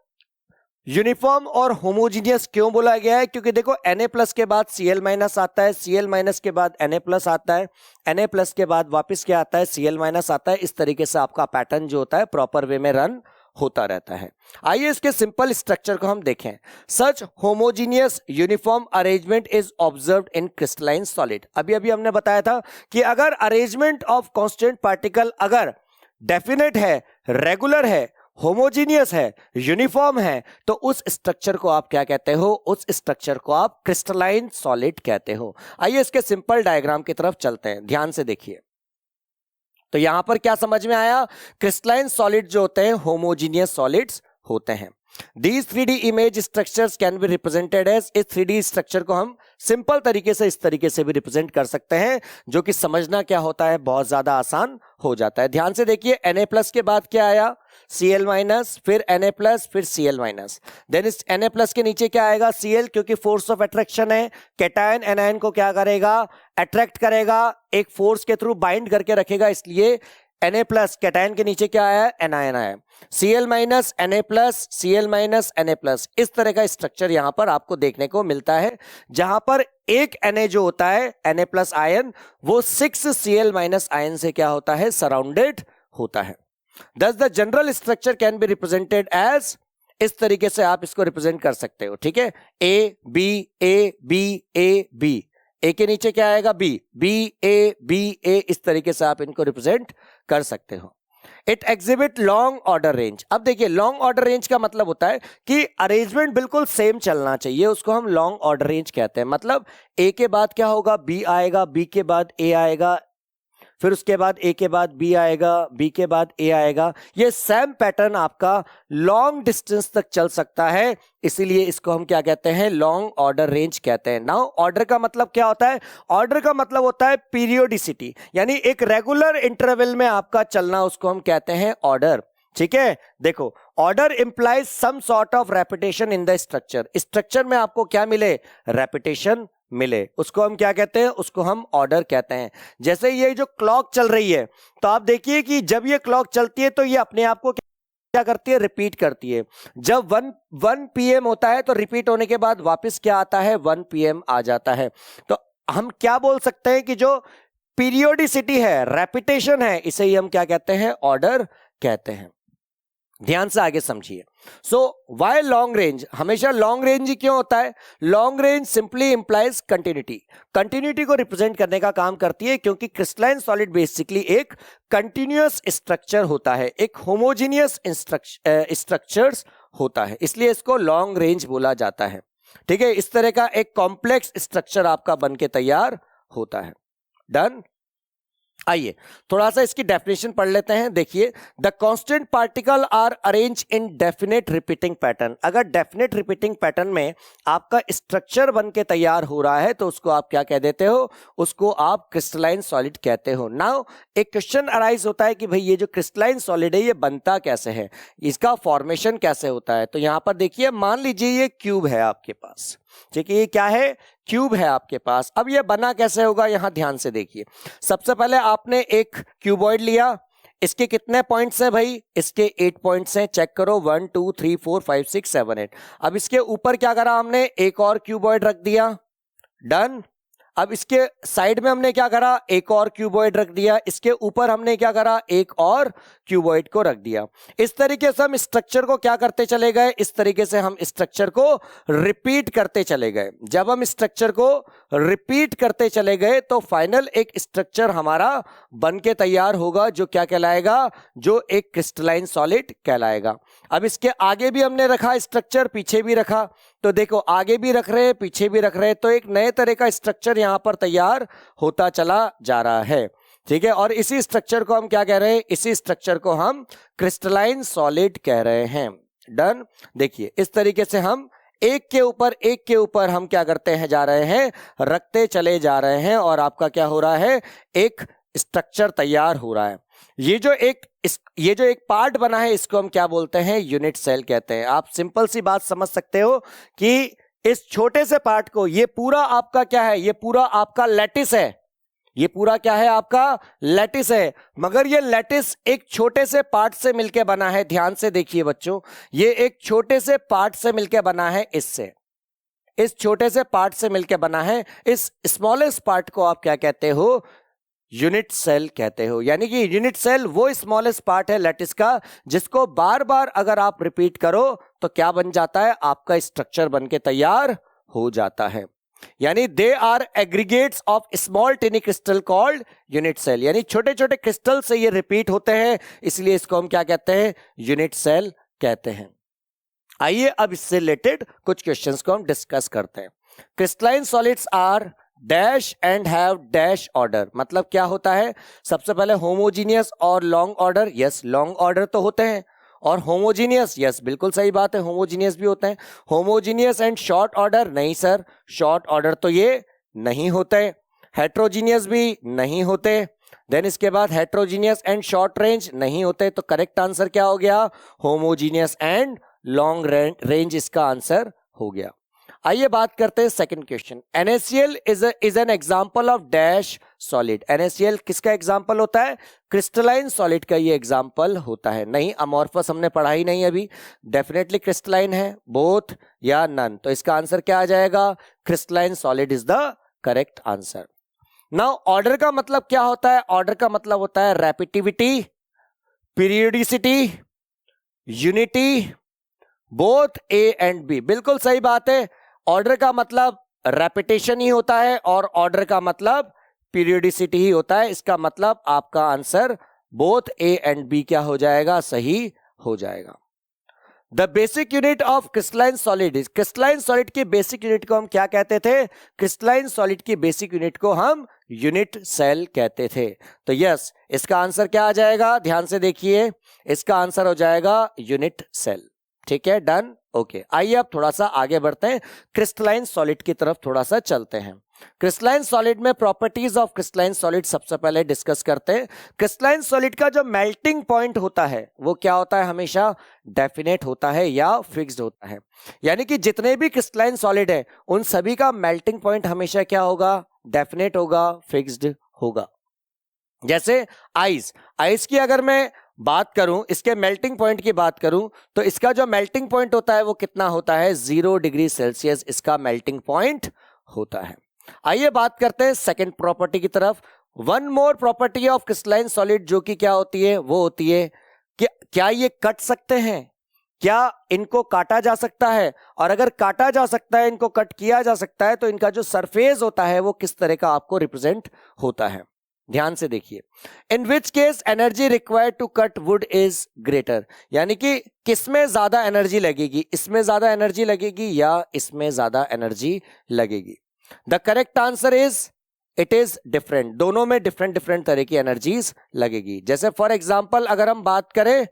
यूनिफॉर्म और होमोजीनियस क्यों बोला गया है, क्योंकि देखो Na+ के बाद Cl- आता है, Cl- के बाद Na+ आता है, Na+ के बाद वापस क्या आता है, Cl- आता है। इस तरीके से आपका पैटर्न जो होता है प्रॉपर वे में रन होता रहता है। आइए इसके सिंपल स्ट्रक्चर को हम देखें। Such homogeneous uniform arrangement is observed in crystalline solid. अभी अभी हमने बताया था कि अगर अरेंजमेंट ऑफ कांस्टेंट पार्टिकल अगर डेफिनेट है, रेगुलर है, होमोजीनियस है, यूनिफॉर्म है, तो उस स्ट्रक्चर को आप क्या कहते हो, उस स्ट्रक्चर को आप क्रिस्टलाइन सॉलिड कहते हो। आइए इसके सिंपल डायग्राम की तरफ चलते हैं, ध्यान से देखिए। तो यहां पर क्या समझ में आया, क्रिस्टलाइन सॉलिड जो होते हैं होमोजीनियस सॉलिड्स होते हैं। These 3D image structures can be represented as, इस 3D स्ट्रक्चर को हम सिंपल तरीके से इस तरीके से भी रिप्रेजेंट कर सकते हैं, जो कि समझना क्या होता है बहुत ज्यादा आसान हो जाता है। ध्यान से देखिए, Na+ के बाद क्या आया, Cl-, फिर Na+, फिर Cl-, देन इस Na+ के नीचे क्या आएगा, Cl, क्योंकि फोर्स ऑफ अट्रैक्शन है, कैटायन एनायन को क्या करेगा, अट्रैक्ट करेगा, एक फोर्स के थ्रू बाइंड करके रखेगा, इसलिए Na+, कैटायन के नीचे क्या आया, एनायन आया, Cl-, Na+, Cl-, Na+, इस तरह का स्ट्रक्चर यहां पर आपको देखने को मिलता है, जहां पर एक Na जो होता है, Na+ आयन, वो 6 Cl- आयन से क्या होता है, सराउंडेड होता है। Thus the general structure can be represented as, इस तरीके से आप इसको रिप्रेजेंट कर सकते हो, ठीक है, A B A B A B, A के नीचे क्या आएगा, B B A B A, इस तरीके से आप इनको रिप्रेजेंट कर सकते हो। It exhibit long order range. अब देखिए, लॉन्ग ऑर्डर रेंज का मतलब होता है कि अरेंजमेंट बिल्कुल सेम चलना चाहिए, उसको हम लॉन्ग ऑर्डर रेंज कहते हैं। मतलब A के बाद क्या होगा, B आएगा, B के बाद A आएगा, फिर उसके बाद A के बाद B आएगा, B के बाद A आएगा, ये सेम पैटर्न आपका लॉन्ग डिस्टेंस तक चल सकता है, इसीलिए इसको हम क्या कहते हैं, लॉन्ग ऑर्डर रेंज कहते हैं। नाउ ऑर्डर का मतलब क्या होता है, ऑर्डर का मतलब होता है पीरियोडिसिटी, यानी एक रेगुलर इंटरवल में आपका चलना, उसको हम कहते हैं ऑर्डर, ठीक है। देखो, order implies some sort of repetition in the structure, structure में आपको क्या मिले, रेपिटेशन मिले, उसको हम क्या कहते हैं, उसको हम ऑर्डर कहते हैं। जैसे ये जो क्लॉक चल रही है, तो आप देखिए कि जब ये क्लॉक चलती है तो ये अपने आप को क्या करती है, रिपीट करती है। जब 1 PM होता है तो रिपीट होने के बाद वापस क्या आता है, 1 PM आ जाता है। तो हम क्या बोल सकते हैं कि जो पीरियोडिसिटी है, रेपिटेशन है, इसे ही हम क्या कहते हैं, ऑर्डर कहते हैं। ध्यान से आगे समझिए। सो वाई लॉन्ग रेंज, हमेशा लॉन्ग रेंज ही क्यों होता है, long range simply implies continuity, continuity को रिप्रेजेंट करने का काम करती है, क्योंकि क्रिस्टलाइन सॉलिड बेसिकली एक कंटिन्यूअस स्ट्रक्चर होता है, एक होमोजीनियस स्ट्रक्चर्स होता है, इसलिए इसको लॉन्ग रेंज बोला जाता है, ठीक है। इस तरह का एक कॉम्प्लेक्स स्ट्रक्चर आपका बनके तैयार होता है। डन। आइए थोड़ा सा इसकी डेफिनेशन पढ़ लेते हैं। देखिए, the constant particle are arrange in definite repeating pattern. अगर डेफिनेट रिपीटिंग पैटर्न में आपका स्ट्रक्चर बन के तैयार हो रहा है तो उसको आप क्या कह देते हो, उसको आप क्रिस्टलाइन सॉलिड कहते हो। नाउ एक क्वेश्चन अराइज होता है कि भाई ये जो क्रिस्टलाइन सॉलिड है ये बनता कैसे है, इसका फॉर्मेशन कैसे होता है। तो यहां पर देखिए, मान लीजिए ये क्यूब है आपके पास, ठीक है, ये क्या है, क्यूब है आपके पास। अब ये बना कैसे होगा, यहां ध्यान से देखिए। सबसे पहले आपने एक क्यूबॉइड लिया, इसके कितने पॉइंट्स हैं भाई, इसके 8 पॉइंट्स हैं, चेक करो 1 2 3 4 5 6 7 8। अब इसके ऊपर क्या करा हमने, एक और क्यूबॉइड रख दिया। डन। अब इसके साइड में हमने क्या करा, एक और क्यूबॉइड रख दिया, इसके ऊपर हमने क्या करा, एक और क्यूबॉइड को रख दिया। इस तरीके से हम स्ट्रक्चर को क्या करते चले गए, इस तरीके से हम स्ट्रक्चर को रिपीट करते चले गए। जब हम स्ट्रक्चर को रिपीट करते चले गए तो फाइनल एक स्ट्रक्चर हमारा बनके तैयार होगा, जो क्या कहलाएगा, जो एक क्रिस्टलाइन सॉलिड कहलाएगा। अब इसके आगे भी हमने रखा स्ट्रक्चर, पीछे भी रखा, तो देखो आगे भी रख रहे हैं, पीछे भी रख रहे हैं, तो एक नए तरह का स्ट्रक्चर यहां पर तैयार होता चला जा रहा है, ठीक है। और इसी स्ट्रक्चर को हम क्या कह रहे हैं, इसी स्ट्रक्चर को हम क्रिस्टलाइन सॉलिड कह रहे हैं। डन। देखिए, इस तरीके से हम एक के ऊपर हम क्या करते हैं, जा रहे हैं, रखते चले जा रहे हैं, और आपका क्या हो रहा है, एक स्ट्रक्चर तैयार हो रहा है। ये जो एक पार्ट बना है, इसको हम क्या बोलते हैं, यूनिट सेल कहते हैं। आप सिंपल सी बात समझ सकते हो कि इस छोटे से पार्ट को, ये पूरा आपका क्या है, ये पूरा आपका लैटिस है, ये पूरा क्या है, आपका लैटिस है, मगर ये लैटिस एक छोटे से पार्ट से मिलकर बना है। ध्यान से देखिए बच्चों, ये एक छोटे से पार्ट से मिलकर बना है, इससे, इस छोटे से पार्ट से मिलकर बना है। इस स्मॉलेस्ट पार्ट को आप क्या कहते हो, यूनिट सेल कहते हो। यानी कि यूनिट सेल वो स्मॉलेस्ट पार्ट है लैटिस का, जिसको बार बार अगर आप रिपीट करो तो क्या बन जाता है, आपका स्ट्रक्चर बनके तैयार हो जाता है। यानी they are aggregates of small tiny crystal called unit cell, यानी छोटे छोटे क्रिस्टल से ये रिपीट होते हैं, इसलिए इसको हम क्या कहते हैं, यूनिट सेल कहते हैं। आइए अब इससे रिलेटेड कुछ क्वेश्चंस को हम डिस्कस करते हैं। Crystalline solids are dash and have dash order, मतलब क्या होता है, सबसे पहले होमोजीनियस और long order. Yes, long order तो होते हैं, और होमोजीनियस, यस बिल्कुल सही बात है, होमोजीनियस भी होते हैं। होमोजीनियस एंड शॉर्ट ऑर्डर, नहीं सर, शॉर्ट ऑर्डर तो ये नहीं होते। हेट्रोजीनियस भी नहीं होते। देन इसके बाद हेट्रोजीनियस एंड शॉर्ट रेंज नहीं होते। तो करेक्ट आंसर क्या हो गया? होमोजीनियस एंड लॉन्ग रेंज इसका आंसर हो गया। आइए बात करते हैं second question. NaCl is an example of dash solid. NaCl किसका एग्जांपल होता है? क्रिस्टलाइन सॉलिड का ये एग्जांपल होता है। नहीं, अमॉर्फस हमने पढ़ा ही नहीं अभी, डेफिनेटली क्रिस्टलाइन है, बोथ या नन। तो इसका आंसर क्या आ जाएगा? Crystalline solid is the correct answer. Now order का मतलब क्या होता है? ऑर्डर का मतलब होता है repetitivity, periodicity, unity, both A and B. बिल्कुल सही बात है, ऑर्डर का मतलब रेपिटेशन ही होता है और ऑर्डर का मतलब पीरियोडिसिटी ही होता है। इसका मतलब आपका answer both A and B क्या हो जाएगा? सही हो जाएगा। The basic unit of crystalline solid is, crystalline solid की बेसिक यूनिट को हम क्या कहते थे? क्रिस्टलाइन सॉलिड की बेसिक यूनिट को हम यूनिट सेल कहते थे। तो यस, इसका आंसर क्या आ जाएगा? ध्यान से देखिए, इसका आंसर हो जाएगा यूनिट सेल। ठीक है, डन, ओके। आइए अब थोड़ा सा आगे बढ़ते हैं, क्रिस्टलाइन सॉलिड की तरफ थोड़ा सा चलते हैं। क्रिस्टलाइन सॉलिड में प्रॉपर्टीज ऑफ क्रिस्टलाइन सॉलिड सबसे पहले डिस्कस करते हैं। क्रिस्टलाइन सॉलिड का जो मेल्टिंग पॉइंट होता है वो क्या होता है? हमेशा डेफिनेट होता है या फिक्स्ड होता है। यानी कि जितने भी क्रिस्टलाइन सॉलिड है उन सभी का मेल्टिंग पॉइंट हमेशा क्या होगा? डेफिनेट होगा, फिक्स्ड होगा। जैसे आइस की अगर मैं बात करूं, इसके मेल्टिंग पॉइंट की बात करूं, तो इसका जो मेल्टिंग पॉइंट होता है वो कितना होता है? 0 डिग्री सेल्सियस इसका मेल्टिंग पॉइंट होता है। आइए बात करते हैं सेकंड प्रॉपर्टी की तरफ। One more property of crystalline solid जो कि क्या होती है? वो होती है कि क्या ये कट सकते हैं? क्या इनको काटा जा सकता है? और अगर काटा जा सकता है, इनको कट किया जा सकता है, तो इनका जो सरफेस होता है वो किस तरह का आपको रिप्रेजेंट होता है? ध्यान से देखिए। In which case energy required to cut wood is greater, यानी कि किसमें ज्यादा एनर्जी लगेगी? इसमें ज्यादा एनर्जी लगेगी या इसमें ज्यादा एनर्जी लगेगी? The correct answer is it is different. दोनों में डिफरेंट डिफरेंट तरह की एनर्जीज लगेगी। जैसे फॉर एग्जाम्पल अगर हम बात करें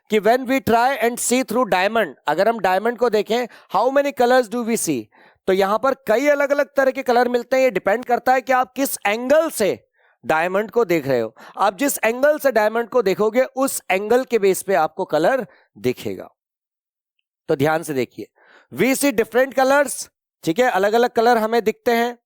कि when we try and see through diamond, अगर हम डायमंड को देखें, how many colours do we see? तो यहां पर कई अलग अलग तरह के कलर मिलते हैं। ये डिपेंड करता है कि आप किस एंगल से डायमंड को देख रहे हो। आप जिस एंगल से डायमंड को देखोगे उस एंगल के बेस पे आपको कलर दिखेगा। तो ध्यान से देखिए, वी सी डिफरेंट कलर्स, ठीक है, अलग अलग कलर हमें दिखते हैं,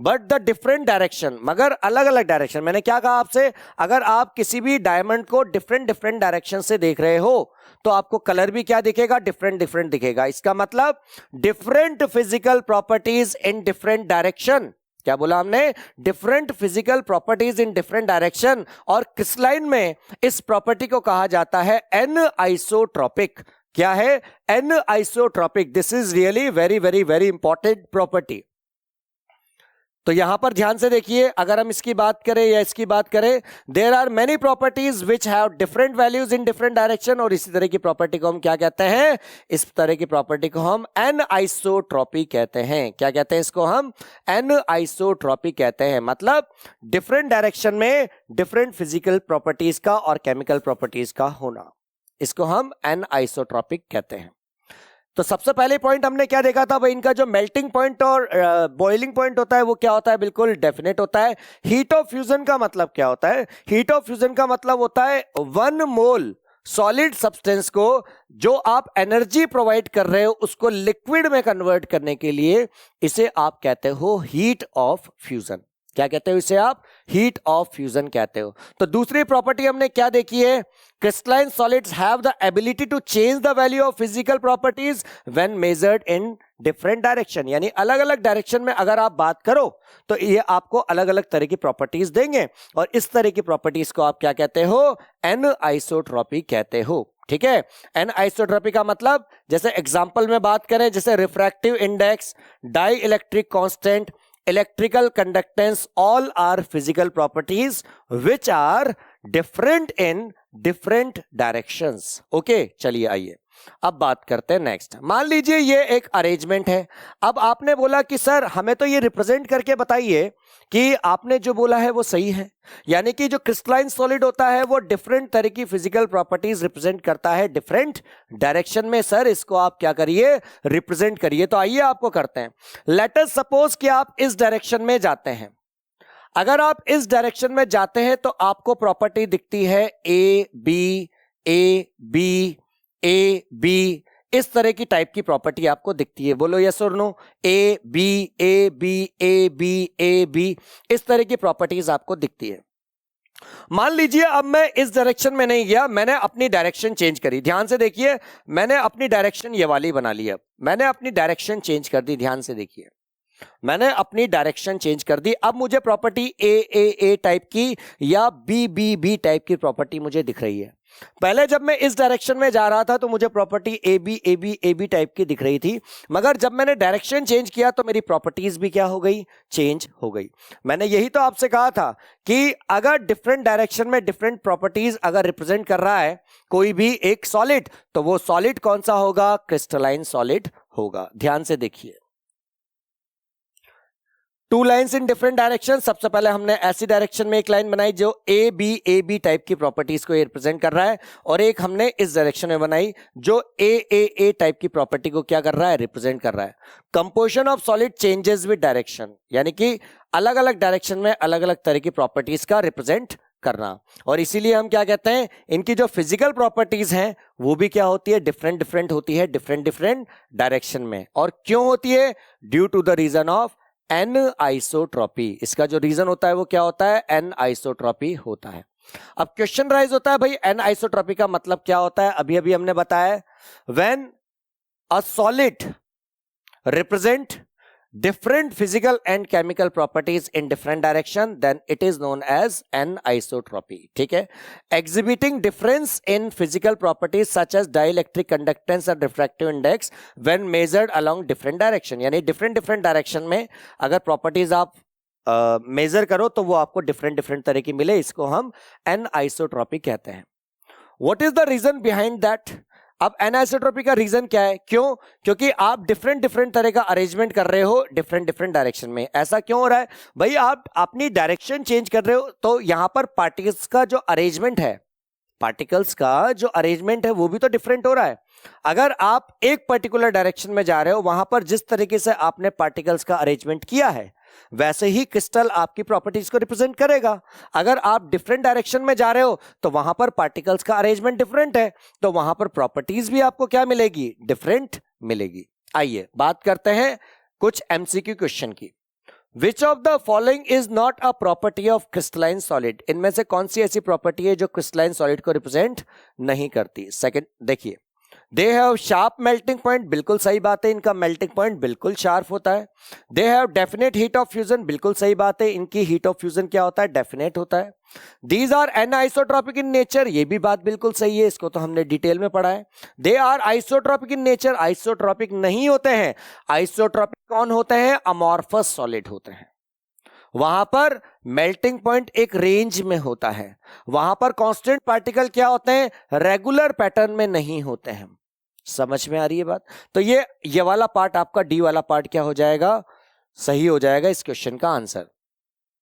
बट द डिफरेंट डायरेक्शन, मगर अलग अलग डायरेक्शन। मैंने क्या कहा आपसे? अगर आप किसी भी डायमंड को डिफरेंट डिफरेंट डायरेक्शन से देख रहे हो तो आपको कलर भी क्या दिखेगा? डिफरेंट डिफरेंट दिखेगा। इसका मतलब different physical properties in different direction. क्या बोला हमने? Different physical properties in different direction. और क्रिस्टलाइन में इस प्रॉपर्टी को कहा जाता है एन आइसोट्रॉपिक। क्या है? An isotropic. This is really very very very important property. तो यहां पर ध्यान से देखिए, अगर हम इसकी बात करें या इसकी बात करें, there are many properties which have different values in different direction. और इसी तरह की प्रॉपर्टी को हम क्या कहते हैं? इस तरह की प्रॉपर्टी को हम एन आइसोट्रॉपी कहते हैं। क्या कहते हैं इसको? हम एन आइसोट्रॉपी कहते हैं। मतलब डिफरेंट डायरेक्शन में डिफरेंट फिजिकल प्रॉपर्टीज का और केमिकल प्रॉपर्टीज का होना, इसको हम एन आइसोट्रॉपिक कहते हैं। तो सबसे पहले पॉइंट हमने क्या देखा था भाई? इनका जो मेल्टिंग पॉइंट और बॉइलिंग पॉइंट होता है वो क्या होता है? बिल्कुल डेफिनेट होता है। हीट ऑफ फ्यूजन का मतलब क्या होता है? हीट ऑफ फ्यूजन का मतलब होता है 1 मोल सॉलिड सब्सटेंस को जो आप एनर्जी प्रोवाइड कर रहे हो उसको लिक्विड में कन्वर्ट करने के लिए, इसे आप कहते हो हीट ऑफ फ्यूजन। क्या कहते हो इसे? आप हीट ऑफ फ्यूजन कहते हो। तो दूसरी प्रॉपर्टी हमने क्या देखी है? Crystalline solids have the ability to change the value of physical properties when measured in different direction. यानी अलग अलग डायरेक्शन में अगर आप बात करो तो ये आपको अलग अलग तरह की प्रॉपर्टीज देंगे, और इस तरह की प्रॉपर्टीज को आप क्या कहते हो? एन आइसोट्रॉपी कहते हो। ठीक है, एन आइसोट्रॉपी का मतलब, जैसे एग्जांपल में बात करें, जैसे refractive index, dielectric constant, electrical conductance, all are physical properties which are different in different directions. Okay, चलिए आइए अब बात करते हैं नेक्स्ट। मान लीजिए ये एक अरेंजमेंट है। अब आपने बोला कि सर हमें तो ये रिप्रेजेंट करके बताइए कि आपने जो बोला है वो सही है, यानी कि जो क्रिस्टलाइन सॉलिड होता है वो डिफरेंट तरह की फिजिकल प्रॉपर्टीज रिप्रेजेंट करता है डिफरेंट डायरेक्शन में। सर इसको आप क्या करिए, रिप्रेजेंट करिए। तो आइए आपको करते हैं। लेट अस सपोज कि आप इस डायरेक्शन में जाते हैं। अगर आप इस डायरेक्शन में जाते हैं तो आपको प्रॉपर्टी दिखती है A B A B A B, इस तरह की टाइप की प्रॉपर्टी आपको दिखती है। बोलो यस और no. A B A B A B A B, इस तरह की प्रॉपर्टीज आपको दिखती है। मान लीजिए अब मैं इस डायरेक्शन में नहीं गया, मैंने अपनी डायरेक्शन चेंज करी। ध्यान से देखिए, मैंने अपनी डायरेक्शन ये वाली बना ली। अब मैंने अपनी डायरेक्शन चेंज कर दी। ध्यान से देखिए, मैंने अपनी डायरेक्शन चेंज कर दी। अब मुझे प्रॉपर्टी ए टाइप की या बी टाइप की प्रॉपर्टी मुझे दिख रही है। पहले जब मैं इस डायरेक्शन में जा रहा था तो मुझे प्रॉपर्टी ए बी टाइप की दिख रही थी, मगर जब मैंने डायरेक्शन चेंज किया तो मेरी प्रॉपर्टीज भी क्या हो गई, चेंज हो गई। मैंने यही तो आपसे कहा था कि अगर डिफरेंट डायरेक्शन में डिफरेंट प्रॉपर्टीज अगर रिप्रेजेंट कर रहा है कोई भी एक सॉलिड, तो वो सॉलिड कौन सा होगा, क्रिस्टलाइन सॉलिड होगा। ध्यान से देखिए, two lines in different direction. सबसे पहले हमने ऐसी डायरेक्शन में एक लाइन बनाई जो ए बी टाइप की प्रॉपर्टीज को रिप्रेजेंट कर रहा है, और एक हमने इस डायरेक्शन में बनाई जो ए टाइप की प्रॉपर्टी को क्या कर रहा है, रिप्रेजेंट कर रहा है। Composition of solid changes with direction, यानी कि अलग अलग डायरेक्शन में अलग अलग तरह की प्रॉपर्टीज का रिप्रेजेंट करना। और इसीलिए हम क्या कहते हैं, इनकी जो फिजिकल प्रॉपर्टीज हैं वो भी क्या होती है, डिफरेंट होती है डिफरेंट डायरेक्शन में। और क्यों होती है, due to the reason of anisotropy. इसका जो रीजन होता है वो क्या होता है, एन आइसोट्रॉपी होता है। अब क्वेश्चन राइज होता है, भाई एन आइसोट्रॉपी का मतलब क्या होता है। अभी अभी हमने बताया, when a solid represent different physical and chemical properties in different direction, then it is known as anisotropy. ठीक है, exhibiting difference in physical properties such as dielectric conductance and refractive index when measured along different direction. यानी different direction में अगर properties आप major करो तो वो आपको डिफरेंट तरह की मिले, इसको हम anisotropy कहते हैं। What is the reason behind that? अब एनाइसोट्रॉपी का रीजन क्या है, क्यों, क्योंकि आप डिफरेंट तरह का अरेंजमेंट कर रहे हो डिफरेंट डायरेक्शन में। ऐसा क्यों हो रहा है भाई, आप अपनी डायरेक्शन चेंज कर रहे हो तो यहां पर पार्टिकल्स का जो अरेंजमेंट है वो भी तो डिफरेंट हो रहा है। अगर आप एक पर्टिकुलर डायरेक्शन में जा रहे हो, वहां पर जिस तरीके से आपने पार्टिकल्स का अरेंजमेंट किया है वैसे ही क्रिस्टल आपकी प्रॉपर्टीज को रिप्रेजेंट करेगा। अगर आप डिफरेंट डायरेक्शन में जा रहे हो तो वहां पर पार्टिकल्स का अरेंजमेंट डिफरेंट है, तो वहां पर प्रॉपर्टीज भी आपको क्या मिलेगी, डिफरेंट मिलेगी। आइए बात करते हैं कुछ एमसीक्यू क्वेश्चन की। Which of the following is not a property of crystalline solid. इनमें से कौन सी ऐसी प्रॉपर्टी है जो क्रिस्टलाइन सॉलिड को रिप्रेजेंट नहीं करती। सेकंड देखिए, they have sharp melting point, बिल्कुल सही बात है, इनका मेल्टिंग पॉइंट बिल्कुल शार्प होता है। They have definite heat of fusion, बिल्कुल सही बात है, इनकी हीट ऑफ फ्यूजन क्या होता है, डेफिनेट होता है। These are anisotropic in nature, ये भी बात बिल्कुल सही है, इसको तो हमने डिटेल में पढ़ा है। They are isotropic in nature, isotropic नहीं होते हैं। आइसोट्रॉपिक कौन होते हैं, अमॉर्फस सॉलिड होते हैं। वहां पर मेल्टिंग पॉइंट एक रेंज में होता है, वहां पर कांस्टेंट पार्टिकल क्या होते हैं, रेगुलर पैटर्न में नहीं होते हैं। समझ में आ रही है बात। तो ये वाला पार्ट आपका डी वाला पार्ट क्या हो जाएगा, सही हो जाएगा इस क्वेश्चन का आंसर।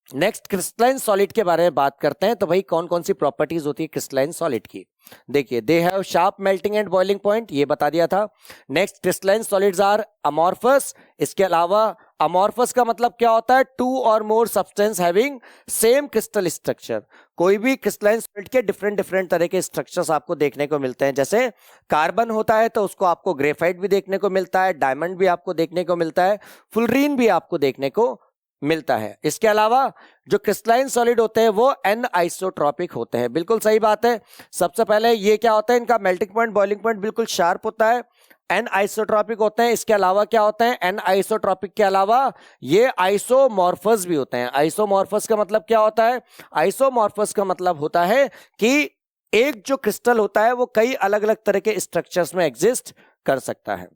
नेक्स्ट क्रिस्टलाइन सॉलिड के बारे में बात करते हैं। तो भाई कौन कौन सी प्रॉपर्टीज होती है क्रिस्टलाइन सॉलिड की। देखिए, they have sharp melting and boiling point, ये बता दिया था। Next, crystalline solids are amorphous. इसके अलावा अमॉर्फस का मतलब क्या होता है, टू और more substance having same crystal structure. कोई भी क्रिस्टलाइन सॉलिड के डिफरेंट तरह के स्ट्रक्चर्स आपको देखने को मिलते हैं। जैसे कार्बन होता है तो उसको आपको ग्रेफाइट भी देखने को मिलता है, डायमंड भी आपको देखने को मिलता है, फुलरीन भी आपको देखने को मिलता है। इसके अलावा जो क्रिस्टलाइन सॉलिड होते हैं वो एन आइसोट्रॉपिक होते हैं, बिल्कुल सही बात है। सबसे पहले ये क्या होता है, इनका मेल्टिंग पॉइंट बॉइलिंग पॉइंट बिल्कुल शार्प होता है, एन आइसोट्रॉपिक होते हैं। इसके अलावा क्या होते हैं, एन आइसोट्रॉपिक के अलावा ये आइसोमॉर्फस भी होते हैं। आइसोमॉर्फस का मतलब क्या होता है, आइसोमॉर्फस का मतलब होता है कि एक जो क्रिस्टल होता है वो कई अलग अलग तरह के स्ट्रक्चर्स में एग्जिस्ट कर सकता है।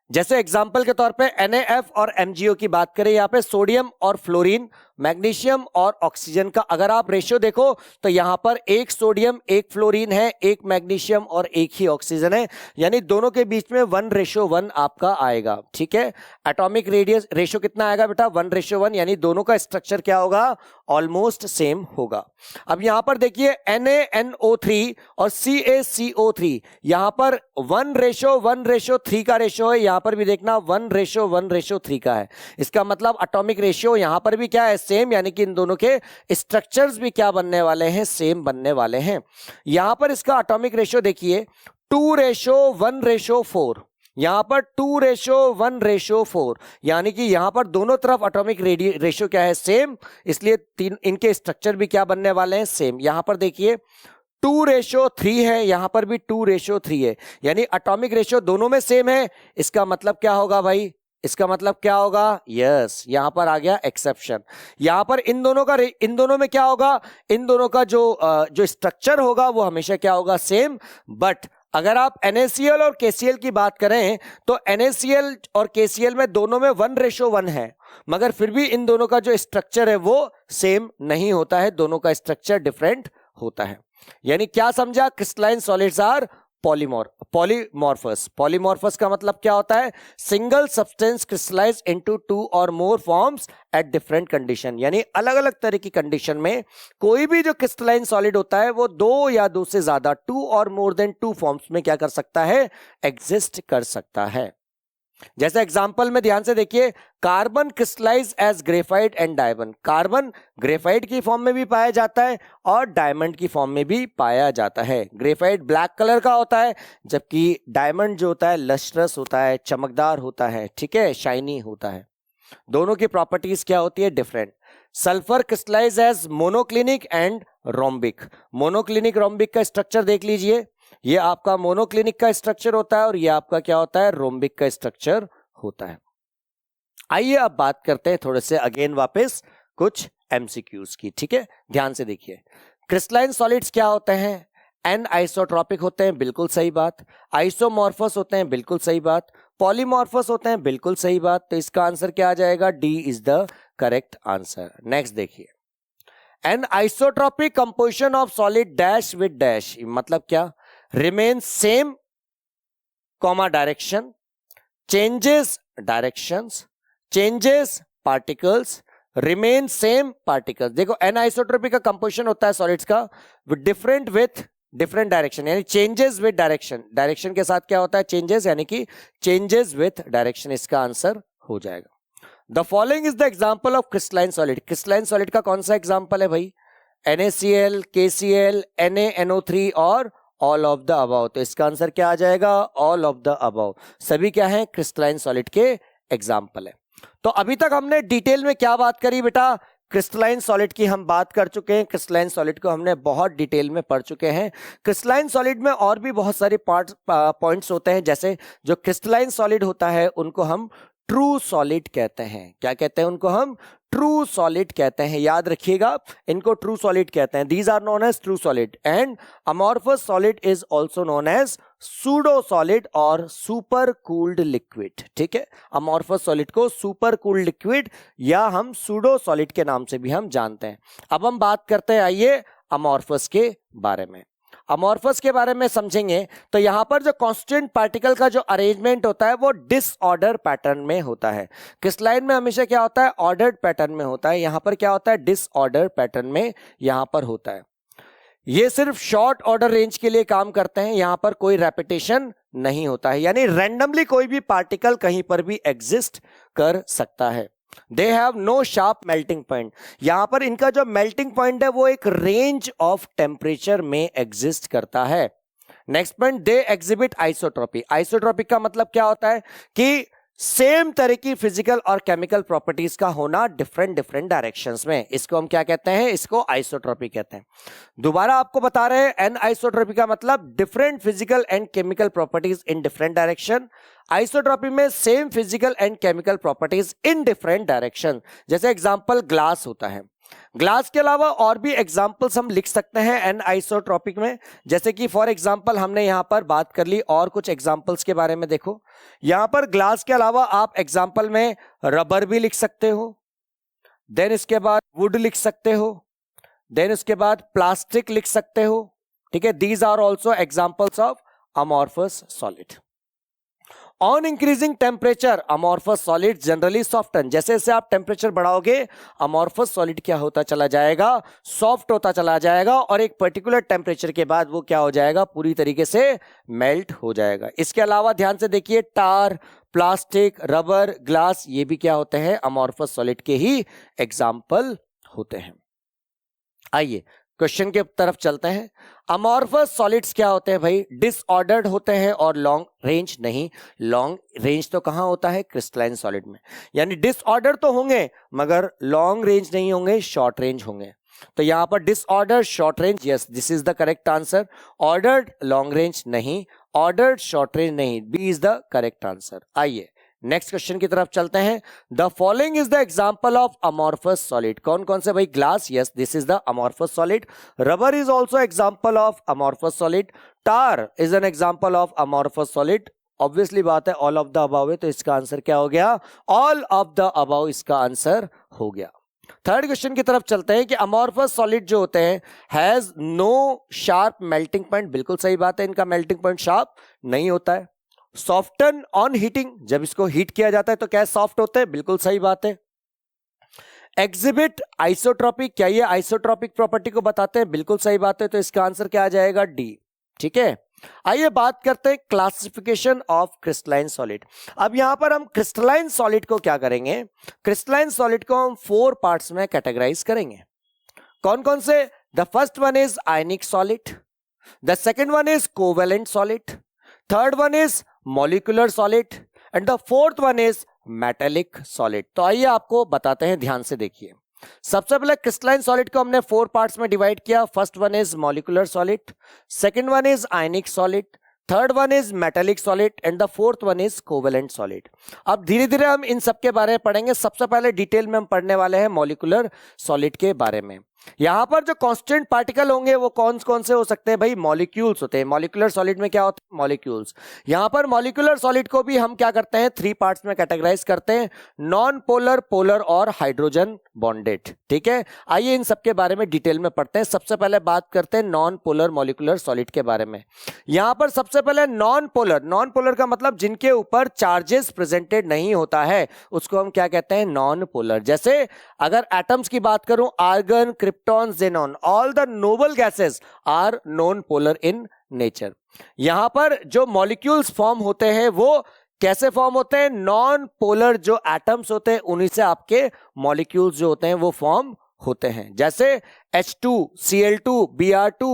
जैसे एग्जाम्पल के तौर पे NaF और MgO की बात करें, यहाँ पे सोडियम और फ्लोरीन, मैग्नीशियम और ऑक्सीजन का अगर आप रेशियो देखो तो यहां पर एक सोडियम एक फ्लोरीन है, एक मैग्नीशियम और एक ही ऑक्सीजन है, यानी दोनों के बीच में 1:1 आपका आएगा। ठीक है, एटॉमिक रेडियस रेशियो कितना आएगा बेटा? 1:1, यानी दोनों का स्ट्रक्चर क्या होगा? ऑलमोस्ट सेम होगा। अब यहां पर देखिए NaNO3 और CaCO3, यहां पर 1:1:3 का रेशियो है, यहां पर भी देखना 1:1:3 का है। इसका मतलब एटॉमिक रेशियो यहां पर भी क्या है? सेम, यानी कि इन दोनों के स्ट्रक्चर्स भी क्या बनने वाले हैं? सेम बनने वाले हैं। यहां पर इसका एटॉमिक रेशियो देखिए 2:1:4, यहां पर 2:1:4, यानी कि यहां पर दोनों तरफ एटॉमिक रेशियो क्या है? सेम, इसलिए तीन इनके स्ट्रक्चर भी क्या बनने वाले हैं? सेम। यहां पर देखिए 2:3 है, यहां पर भी 2:3 है, यानी एटॉमिक रेशियो दोनों में सेम है। इसका मतलब क्या होगा भाई? इसका मतलब क्या होगा? यस, यहां पर आ गया एक्सेप्शन। यहां पर इन दोनों में क्या होगा? इन दोनों का जो स्ट्रक्चर होगा वो हमेशा क्या होगा? सेम। बट अगर आप NaCl और KCl की बात करें तो NaCl और KCl में दोनों में 1:1 है, मगर फिर भी इन दोनों का जो स्ट्रक्चर है वो सेम नहीं होता है, दोनों का स्ट्रक्चर डिफरेंट होता है। यानी क्या समझा? Crystalline solids are polymorphous. Polymorphous का मतलब क्या होता है? सिंगल सब्सटेंस क्रिस्टलाइज इनटू 2 और मोर फॉर्म्स एट डिफरेंट कंडीशन, यानी अलग अलग तरह की कंडीशन में कोई भी जो क्रिस्टलाइन सॉलिड होता है वो 2 या 2 से ज्यादा 2 और मोर देन 2 फॉर्म्स में क्या कर सकता है? एग्जिस्ट कर सकता है। जैसे एग्जांपल में ध्यान से देखिए, carbon crystallize as graphite and diamond. Carbon graphite की फॉर्म में भी पाया जाता है और डायमंड की फॉर्म में भी पाया जाता है। ग्रेफाइट ब्लैक कलर का होता है, जबकि डायमंड जो होता है लस्ट्रस होता है, चमकदार होता है, ठीक है, शाइनी होता है। दोनों की प्रॉपर्टीज क्या होती है? Different. Sulphur crystallize as monoclinic and rhombic. Monoclinic rhombic का स्ट्रक्चर देख लीजिए, ये आपका मोनोक्लिनिक का स्ट्रक्चर होता है और ये आपका क्या होता है? रोम्बिक का स्ट्रक्चर होता है। आइए अब बात करते हैं थोड़े से अगेन वापस कुछ MCQs की। ठीक है, ध्यान से देखिए। क्रिस्टलाइन सॉलिड्स क्या होते हैं? एन आइसोट्रॉपिक होते हैं, बिल्कुल सही बात। आइसोमॉर्फस होते हैं, बिल्कुल सही बात। पॉलीमॉर्फस होते हैं, बिल्कुल सही बात। तो इसका आंसर क्या आ जाएगा? D is the correct answer. Next देखिए, anisotropic composition of solid dash with dash, मतलब क्या? remains same, comma direction, changes directions, changes particles, remain same particles। देखो एनाइसोट्रोपिक का कंपोजिशन होता है सॉलिड्स का डिफरेंट विथ डिफरेंट डायरेक्शन, यानी changes with direction. Direction के साथ क्या होता है? चेंजेस, यानी कि चेंजेस विथ डायरेक्शन। इसका आंसर हो जाएगा। The following is the example of crystalline solid. Crystalline solid का कौन सा एग्जाम्पल है भाई? NaCl, KCl, NaNO3 और ऑल ऑफ द अबव। तो इसका आंसर क्या आ जाएगा? All of the above. सभी क्या है? क्रिस्टलाइन सॉलिड के एग्जाम्पल है। तो अभी तक हमने डिटेल में क्या बात करी बेटा? क्रिस्टलाइन सॉलिड की हम बात कर चुके हैं। क्रिस्टलाइन सॉलिड को हमने बहुत डिटेल में पढ़ चुके हैं। क्रिस्टलाइन सॉलिड में और भी बहुत सारे पॉइंट्स होते हैं, जैसे जो क्रिस्टलाइन सॉलिड होता है उनको हम ट्रू सॉलिड कहते हैं। क्या कहते हैं? उनको हम ट्रू सॉलिड कहते हैं। याद रखिएगा, इनको ट्रू सॉलिड कहते हैं। These are known as true solid. And amorphous solid is also known as pseudo solid और सुपर कूल्ड लिक्विड। ठीक है, अमॉर्फस सॉलिड को सुपर कूल्ड लिक्विड या हम सूडो सॉलिड के नाम से भी हम जानते हैं। अब हम बात करते हैं, आइए, अमॉर्फस के बारे में। अमॉर्फस के बारे में समझेंगे तो यहां पर जो कांस्टेंट पार्टिकल का जो अरेंजमेंट होता है वो डिसऑर्डर पैटर्न में होता है। क्रिस्टलाइन में हमेशा क्या होता है? ऑर्डर्ड पैटर्न में होता है। यहां पर क्या होता है? डिसऑर्डर पैटर्न में यहां पर होता है। ये सिर्फ शॉर्ट ऑर्डर रेंज के लिए काम करते हैं, यहां पर कोई रेपिटेशन नहीं होता है, यानी रैंडमली कोई भी पार्टिकल कहीं पर भी एग्जिस्ट कर सकता है। They have no sharp melting point. यहां पर इनका जो मेल्टिंग पॉइंट है वो एक रेंज ऑफ टेम्परेचर में एग्जिस्ट करता है। Next point, they exhibit isotropy. Isotropic का मतलब क्या होता है? कि सेम तरह की फिजिकल और केमिकल प्रॉपर्टीज का होना डिफरेंट डिफरेंट डायरेक्शंस में। इसको हम क्या कहते हैं? इसको आइसोट्रोपी कहते हैं। दोबारा आपको बता रहे हैं, एन आइसोट्रोपी का मतलब different physical and chemical properties in different direction. Isotropy में same physical and chemical properties in different direction. जैसे एग्जांपल ग्लास होता है, ग्लास के अलावा और भी एग्जाम्पल्स हम लिख सकते हैं एन आइसोट्रॉपिक में, जैसे कि फॉर एग्जाम्पल हमने यहां पर बात कर ली और कुछ एग्जाम्पल्स के बारे में देखो। यहां पर ग्लास के अलावा आप एग्जाम्पल में रबर भी लिख सकते हो, देन इसके बाद वुड लिख सकते हो, देन उसके बाद प्लास्टिक लिख सकते हो, ठीक है। These are also examples of amorphous solid. On increasing temperature amorphous solid generally soften, जैसे जैसे आप टेम्परेचर बढ़ाओगे अमॉर्फस सॉलिड क्या होता चला जाएगा, सॉफ्ट होता चला जाएगा, और एक पर्टिकुलर टेम्परेचर के बाद वो क्या हो जाएगा, पूरी तरीके से मेल्ट हो जाएगा। इसके अलावा ध्यान से देखिए, टार, प्लास्टिक, रबर, ग्लास, ये भी क्या होते हैं, अमॉर्फस सॉलिड के ही एग्जाम्पल होते हैं। आइए क्वेश्चन के तरफ चलते हैं। अमॉर्फस सॉलिड्स क्या होते हैं भाई, डिसऑर्डर्ड होते हैं और लॉन्ग रेंज नहीं। लॉन्ग रेंज तो कहां होता है, क्रिस्टलाइन सॉलिड में, यानी डिसऑर्डर तो होंगे मगर लॉन्ग रेंज नहीं होंगे, शॉर्ट रेंज होंगे। तो यहां पर disorder, short range, yes this is the correct answer. Ordered long range नहीं, ऑर्डर्ड शॉर्ट रेंज नहीं, B is the correct answer. आइए नेक्स्ट क्वेश्चन की तरफ चलते हैं। The following is the example of amorphous solid. कौन कौन से भाई, glass, yes this is the amorphous solid. Rubber is also example of amorphous solid. Tar is an example of amorphous solid. Obviously बात है, ऑल ऑफ द अबव है, तो इसका आंसर क्या हो गया, ऑल ऑफ द अबव इसका आंसर हो गया। थर्ड क्वेश्चन की तरफ चलते हैं कि अमॉर्फस सॉलिड जो होते हैं has no sharp melting point. बिल्कुल सही बात है, इनका मेल्टिंग पॉइंट शार्प नहीं होता है। सॉफ्टन ऑन हीटिंग, जब इसको हीट किया जाता है तो क्या सॉफ्ट होते हैं, बिल्कुल सही बात है। एग्जिबिट आइसोट्रॉपिक, क्या ये आइसोट्रॉपिक प्रॉपर्टी को बताते हैं, बिल्कुल सही बात है, तो इसका आंसर क्या आ जाएगा, डी, ठीक है। आइए बात करते हैं क्लासिफिकेशन ऑफ क्रिस्टलाइन सॉलिड। अब यहां पर हम क्रिस्टलाइन सॉलिड को क्या करेंगे, क्रिस्टलाइन सॉलिड को हम 4 पार्ट्स में कैटेगराइज करेंगे। कौन कौन से, the first one is ionic solid, the second one is covalent solid, third one is molecular solid and the fourth one is metallic solid. तो आइए आपको बताते हैं, ध्यान से देखिए। सबसे पहले क्रिस्टलाइन सॉलिड को हमने 4 पार्ट्स में डिवाइड किया। First one is molecular solid, second one is ionic solid, third one is metallic solid and the fourth one is covalent solid. अब धीरे धीरे हम इन सब के बारे में पढ़ेंगे। सबसे पहले डिटेल में हम पढ़ने वाले हैं मॉलिक्यूलर सॉलिड के बारे में। यहां पर जो कांस्टेंट पार्टिकल होंगे वो कौन कौन से हो सकते हैं भाई, मॉलिक्यूल्स होते हैं। मॉलिक्यूलर सॉलिड में क्या होते हैं, मॉलिक्यूल्स। यहां पर मॉलिक्यूलर सॉलिड को भी हम क्या करते हैं, 3 पार्ट्स में कैटेगराइज करते हैं, नॉन पोलर, पोलर और हाइड्रोजन बॉन्डेड, ठीक है। आइए इन सब के बारे में डिटेल में पढ़ते हैं। सबसे पहले बात करते हैं नॉन पोलर मॉलिक्यूलर सॉलिड के बारे में। यहां पर सबसे पहले नॉन पोलर, नॉन पोलर का मतलब जिनके ऊपर चार्जेस प्रेजेंटेड नहीं होता है उसको हम क्या कहते हैं, नॉन पोलर। जैसे अगर एटम्स की बात करूं, argon, krypton, xenon, all the noble gases are non polar in nature. यहां पर जो मॉलिक्यूल्स फॉर्म होते हैं वो कैसे फॉर्म होते हैं, नॉन पोलर जो एटम्स होते हैं उन्हीं से आपके मॉलिक्यूल्स जो होते हैं वो फॉर्म होते हैं। जैसे H2, Cl2, Br2,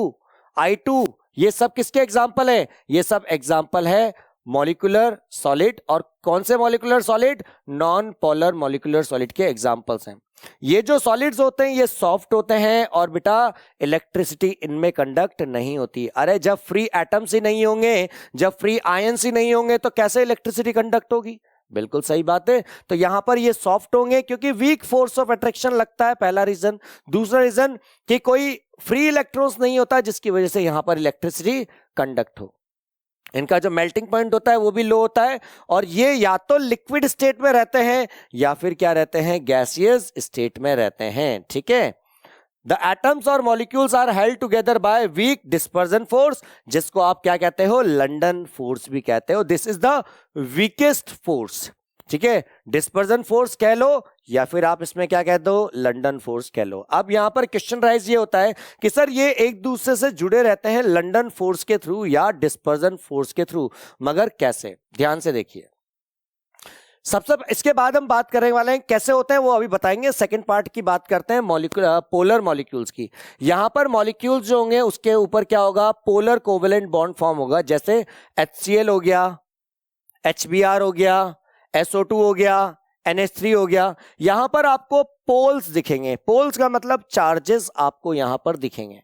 I2, ये सब किसके एग्जाम्पल है, ये सब एग्जाम्पल है मॉलिक्यूलर सॉलिड। और कौन से molecular solid, non polar molecular solid के एग्जाम्पल्स हैं। ये जो सॉलिड्स होते हैं ये सॉफ्ट होते हैं और बेटा इलेक्ट्रिसिटी इनमें कंडक्ट नहीं होती। अरे जब फ्री एटम्स ही नहीं होंगे, जब फ्री आयंस ही नहीं होंगे तो कैसे इलेक्ट्रिसिटी कंडक्ट होगी, बिल्कुल सही बात है। तो यहां पर ये सॉफ्ट होंगे क्योंकि वीक फोर्स ऑफ अट्रैक्शन लगता है, पहला रीजन। दूसरा रीजन कि कोई फ्री इलेक्ट्रॉन्स नहीं होता जिसकी वजह से यहां पर इलेक्ट्रिसिटी कंडक्ट हो। इनका जो मेल्टिंग पॉइंट होता है वो भी लो होता है और ये या तो लिक्विड स्टेट में रहते हैं या फिर क्या रहते हैं, गैसियस स्टेट में रहते हैं, ठीक है। द एटम्स और molecules are held together by weak dispersion force, जिसको आप क्या कहते हो, लंडन फोर्स भी कहते हो। This is the weakest force, ठीक है। डिस्पर्जन फोर्स कह लो या फिर आप इसमें क्या कह दो, लंडन फोर्स कह लो। अब यहां पर क्वेश्चन राइज ये होता है कि सर ये एक दूसरे से जुड़े रहते हैं लंडन फोर्स के थ्रू या डिस्पर्जन फोर्स के थ्रू, मगर कैसे, ध्यान से देखिए। सबसे इसके बाद हम बात करने वाले हैं कैसे होते हैं, वो अभी बताएंगे। सेकंड पार्ट की बात करते हैं मॉलिक्यूलर पोलर मॉलिक्यूल्स की। यहां पर मॉलिक्यूल्स जो होंगे उसके ऊपर क्या होगा, पोलर कोवेलेंट बॉन्ड फॉर्म होगा। जैसे HCl हो गया, HBr हो गया, SO2 हो गया, NH3 हो गया। यहां पर आपको पोल्स दिखेंगे। पोल्स का मतलब चार्जेस आपको यहां पर दिखेंगे।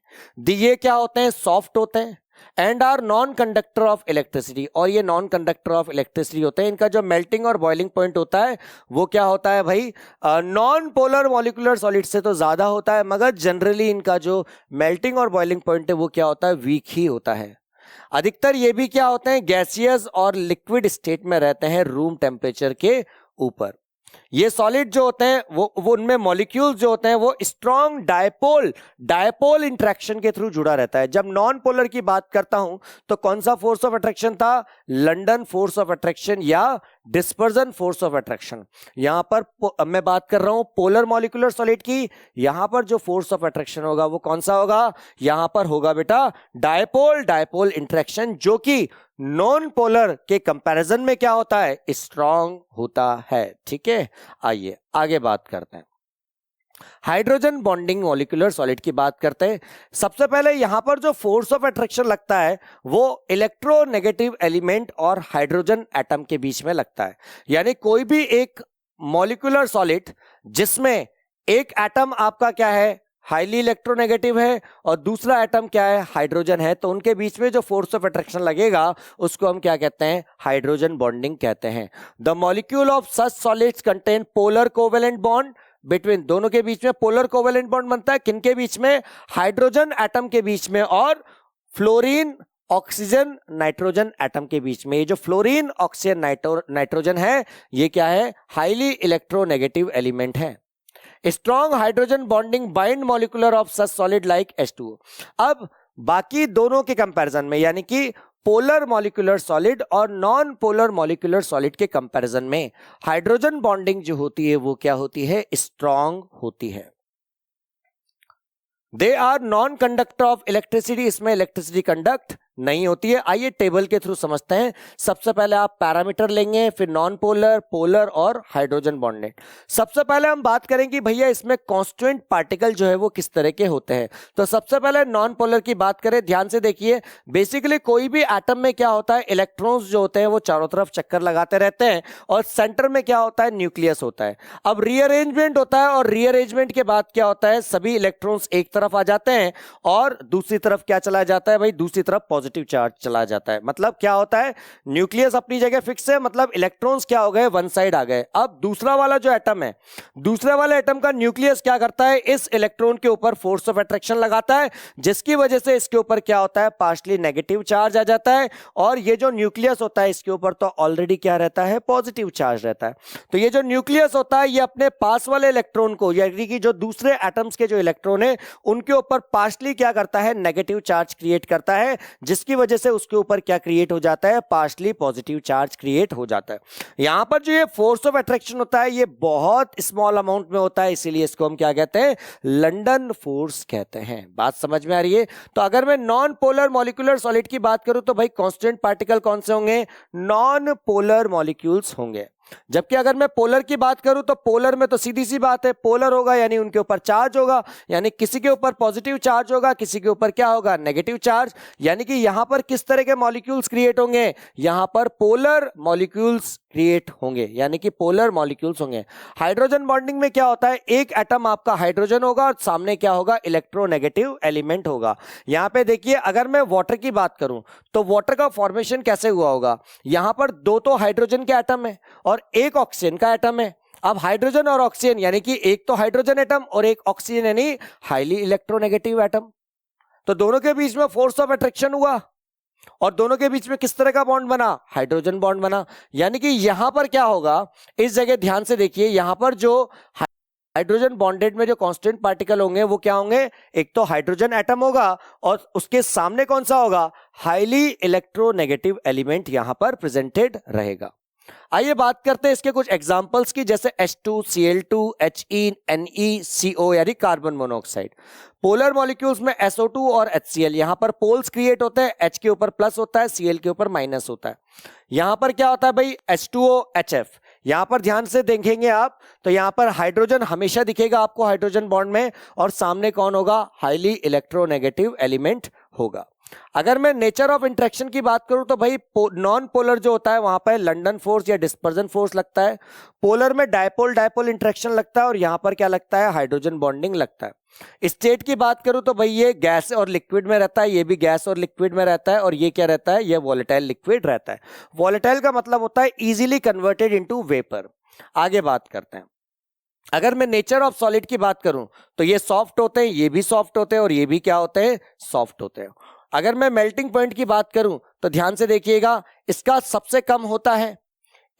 ये क्या होते हैं, सॉफ्ट होते हैं। And are non conductor of electricity, और ये नॉन कंडक्टर ऑफ इलेक्ट्रिसिटी होते हैं। इनका जो मेल्टिंग और बॉइलिंग पॉइंट होता है वो क्या होता है भाई, नॉन पोलर मॉलिक्यूलर सॉलिड से तो ज्यादा होता है, मगर जनरली इनका जो मेल्टिंग और बॉइलिंग पॉइंट है वो क्या होता है, वीक ही होता है। अधिकतर ये भी क्या होते हैं, गैसियस और लिक्विड स्टेट में रहते हैं रूम टेम्परेचर के ऊपर। ये सॉलिड जो होते हैं वो उनमें मॉलिक्यूल्स जो होते हैं वो स्ट्रॉन्ग डायपोल इंटरेक्शन के थ्रू जुड़ा रहता है। जब नॉन पोलर की बात करता हूं तो कौन सा फोर्स ऑफ अट्रैक्शन था, लंडन फोर्स ऑफ अट्रैक्शन या डिस्पर्जन फोर्स ऑफ अट्रैक्शन। यहां पर मैं बात कर रहा हूं पोलर मॉलिक्यूलर सॉलिड की, यहां पर जो फोर्स ऑफ अट्रैक्शन होगा वो कौन सा होगा, यहां पर होगा बेटा डायपोल इंटरेक्शन, जो कि नॉन पोलर के कंपैरिजन में क्या होता है, स्ट्रॉन्ग होता है। ठीक है, आइए आगे बात करते हैं। हाइड्रोजन बॉन्डिंग मॉलिक्यूलर सॉलिड की बात करते हैं। सबसे पहले यहां पर जो फोर्स ऑफ अट्रैक्शन लगता है वो इलेक्ट्रोनेगेटिव एलिमेंट और हाइड्रोजन एटम के बीच में लगता है। यानी कोई भी एक मॉलिक्यूलर सॉलिड जिसमें एक एटम आपका क्या है, हाईली इलेक्ट्रोनेगेटिव है, और दूसरा एटम क्या है, हाइड्रोजन है, तो उनके बीच में जो फोर्स ऑफ अट्रैक्शन लगेगा उसको हम क्या कहते हैं, हाइड्रोजन बॉन्डिंग कहते हैं। The molecule of such solids contain polar covalent bond between, दोनों के बीच में पोलर कोवेलेंट बॉन्ड बनता है, किनके बीच में, हाइड्रोजन एटम के बीच में और फ्लोरीन ऑक्सीजन नाइट्रोजन एटम के बीच में। ये जो फ्लोरीन ऑक्सीजन नाइट्रोजन है ये क्या है, हाईली इलेक्ट्रोनेगेटिव एलिमेंट है। Strong hydrogen bonding bind molecular of such solid like H2O। अब बाकी दोनों के कंपैरिजन में, यानी कि पोलर मॉलिक्यूलर सॉलिड और नॉन पोलर मॉलिक्यूलर सॉलिड के कंपैरिजन में हाइड्रोजन बॉन्डिंग जो होती है वो क्या होती है, स्ट्रॉन्ग होती है। They are non conductor of electricity, इसमें इलेक्ट्रिसिटी कंडक्ट नहीं होती है। आइए टेबल के थ्रू समझते हैं। सबसे पहले आप पैरामीटर लेंगे, फिर नॉन पोलर, पोलर और हाइड्रोजन बॉन्डेड। सबसे पहले हम बात करेंगे भैया इसमें कांस्टेंट पार्टिकल जो है वो किस तरह के होते हैं। तो सबसे पहले नॉन पोलर की बात करें, ध्यान से देखिए। बेसिकली कोई भी एटम में क्या होता है, इलेक्ट्रॉन्स जो होते हैं वो चारों तरफ चक्कर लगाते रहते हैं और सेंटर में क्या होता है, न्यूक्लियस होता है। अब रीअरेंजमेंट होता है और रीअरेंजमेंट के बाद क्या होता है, सभी इलेक्ट्रॉन्स एक तरफ आ जाते हैं और दूसरी तरफ क्या चला जाता है भाई, दूसरी तरफ पॉजिटिव चार्ज चला जाता है। मतलब क्या होता है, न्यूक्लियस अपनी जगह फिक्स है, मतलब इलेक्ट्रॉन्स क्या हो गए, वन साइड आ गए। अब दूसरा वाला जो एटम है, दूसरा वाला एटम का न्यूक्लियस क्या करता है, इस इलेक्ट्रॉन के ऊपर फोर्स ऑफ अट्रैक्शन लगाता है, जिसकी वजह से इसके ऊपर क्या होता है, पार्शियली नेगेटिव चार्ज आ जाता है। और ये जो न्यूक्लियस होता है इसके ऊपर तो ऑलरेडी क्या रहता है, पॉजिटिव चार्ज रहता है। तो ये जो न्यूक्लियस होता है ये अपने पास वाले इलेक्ट्रॉन को, यानी कि जो दूसरे एटम्स के जो इलेक्ट्रॉन है उनके ऊपर पार्शियली क्या करता है, नेगेटिव चार्ज क्रिएट करता है, जिसकी वजह से उसके ऊपर क्या क्रिएट हो जाता है, पार्शियली पॉजिटिव चार्ज क्रिएट हो जाता है। यहां पर जो ये फोर्स ऑफ अट्रैक्शन होता है ये बहुत स्मॉल अमाउंट में होता है, इसीलिए इसको हम क्या कहते हैं, लंदन फोर्स कहते हैं। बात समझ में आ रही है। तो अगर मैं नॉन पोलर मॉलिक्यूलर सॉलिड की बात करूं तो भाई कांस्टेंट पार्टिकल कौन से होंगे, नॉन पोलर मॉलिक्यूल्स होंगे। जबकि अगर मैं पोलर की बात करूं तो पोलर में तो सीधी सी बात है, पोलर होगा यानी उनके ऊपर चार्ज होगा, यानी किसी के ऊपर पॉजिटिव चार्ज होगा, किसी के ऊपर क्या होगा, नेगेटिव चार्ज। यानी कि यहां पर किस तरह के मॉलिक्यूल्स क्रिएट होंगे, यहां पर पोलर मॉलिक्यूल्स क्रिएट होंगे, यानी कि पोलर मॉलिक्यूल्स होंगे। हाइड्रोजन बॉन्डिंग में क्या होता है, एक एटम आपका हाइड्रोजन होगा और सामने क्या होगा, इलेक्ट्रोनेगेटिव एलिमेंट होगा। यहां पे देखिए अगर मैं वाटर की बात करूं तो वाटर का फॉर्मेशन कैसे हुआ होगा, यहां पर दो तो हाइड्रोजन के एटम है और एक ऑक्सीजन का एटम है। अब हाइड्रोजन और ऑक्सीजन यानी कि एक तो हाइड्रोजन एटम और एक ऑक्सीजन यानी हाईली इलेक्ट्रोनेगेटिव एटम, तो दोनों के बीच में फोर्स ऑफ अट्रैक्शन हुआ और दोनों के बीच में किस तरह का बॉन्ड बना, हाइड्रोजन बॉन्ड बना। यानी कि यहां पर क्या होगा, इस जगह ध्यान से देखिए, यहां पर जो हाइड्रोजन बॉन्डेड में जो कांस्टेंट पार्टिकल होंगे वो क्या होंगे, एक तो हाइड्रोजन एटम होगा और उसके सामने कौन सा होगा, हाईली इलेक्ट्रोनेगेटिव एलिमेंट यहां पर प्रेजेंटेड रहेगा। आइए बात करते हैं इसके कुछ एग्जांपल्स की, जैसे H2Cl2 HeNeCO यानी कार्बन मोनोऑक्साइड। पोलर मॉलिक्यूल्स में SO2 और HCl, यहां पर पोल्स क्रिएट होते हैं, H के ऊपर प्लस होता है, Cl के ऊपर माइनस होता है। यहां पर क्या होता है भाई, H2OHF। यहां पर ध्यान से देखेंगे आप तो यहां पर हाइड्रोजन हमेशा दिखेगा आपको हाइड्रोजन बॉन्ड में, और सामने कौन होगा, हाईली इलेक्ट्रोनेगेटिव एलिमेंट होगा। अगर मैं नेचर ऑफ इंटरेक्शन की बात करूं तो भाई नॉन पोलर जो होता है वहां पर लंडन फोर्स या डिस्पर्जन फोर्स लगता है, पोलर में डायपोल डायपोल इंटरेक्शन लगता है और यहां पर क्या लगता है, हाइड्रोजन बॉन्डिंग लगता है। स्टेट की बात करूं तो भाई ये गैस और लिक्विड में रहता है, ये भी गैस और लिक्विड में रहता है, और ये क्या रहता है, ये वॉलेटाइल लिक्विड रहता है। वॉलेटाइल का मतलब होता है इजीली कन्वर्टेड इनटू वेपर। आगे बात करते हैं। अगर मैं नेचर ऑफ सॉलिड की बात करूं तो ये सॉफ्ट होते हैं, ये भी सॉफ्ट होते हैं, और ये भी क्या होते हैं, सॉफ्ट होते हैं। अगर मैं मेल्टिंग पॉइंट की बात करूं तो ध्यान से देखिएगा, इसका सबसे कम होता है,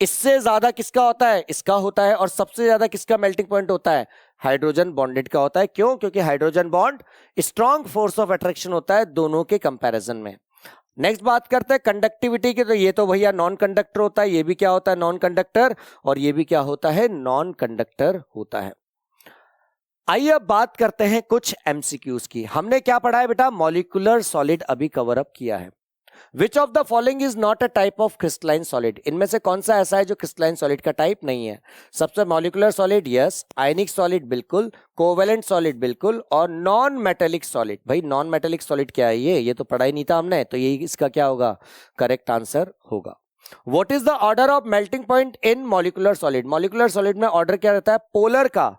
इससे ज्यादा किसका होता है, इसका होता है, और सबसे ज्यादा किसका मेल्टिंग पॉइंट होता है, हाइड्रोजन बॉन्डेड का होता है। क्यों? क्योंकि hydrogen bond strong force of attraction होता है दोनों के कंपैरिजन में। नेक्स्ट बात करते हैं कंडक्टिविटी की, तो ये तो भैया नॉन कंडक्टर होता है, ये भी क्या होता है, नॉन कंडक्टर, और ये भी क्या होता है, नॉन कंडक्टर होता है। आइए अब बात करते हैं कुछ एमसीक्यूज की। हमने क्या पढ़ा है बेटा, मॉलिक्यूलर सॉलिड अभी कवर अप किया है। Which of the following is not a type of crystalline solid, इनमें से कौन सा ऐसा है जो क्रिस्टलाइन सॉलिड का टाइप नहीं है। सबसे मॉलिक्यूलर सॉलिड यस, आयनिक सॉलिड बिल्कुल, कोवेलेंट सॉलिड बिल्कुल, और नॉन मेटेलिक सॉलिड। भाई नॉन मेटेलिक सॉलिड क्या है, ये तो पढ़ा ही नहीं था हमने, तो ये इसका क्या होगा, करेक्ट आंसर होगा। What is the order of melting point in molecular solid, molecular solid में ऑर्डर क्या रहता है, पोलर का।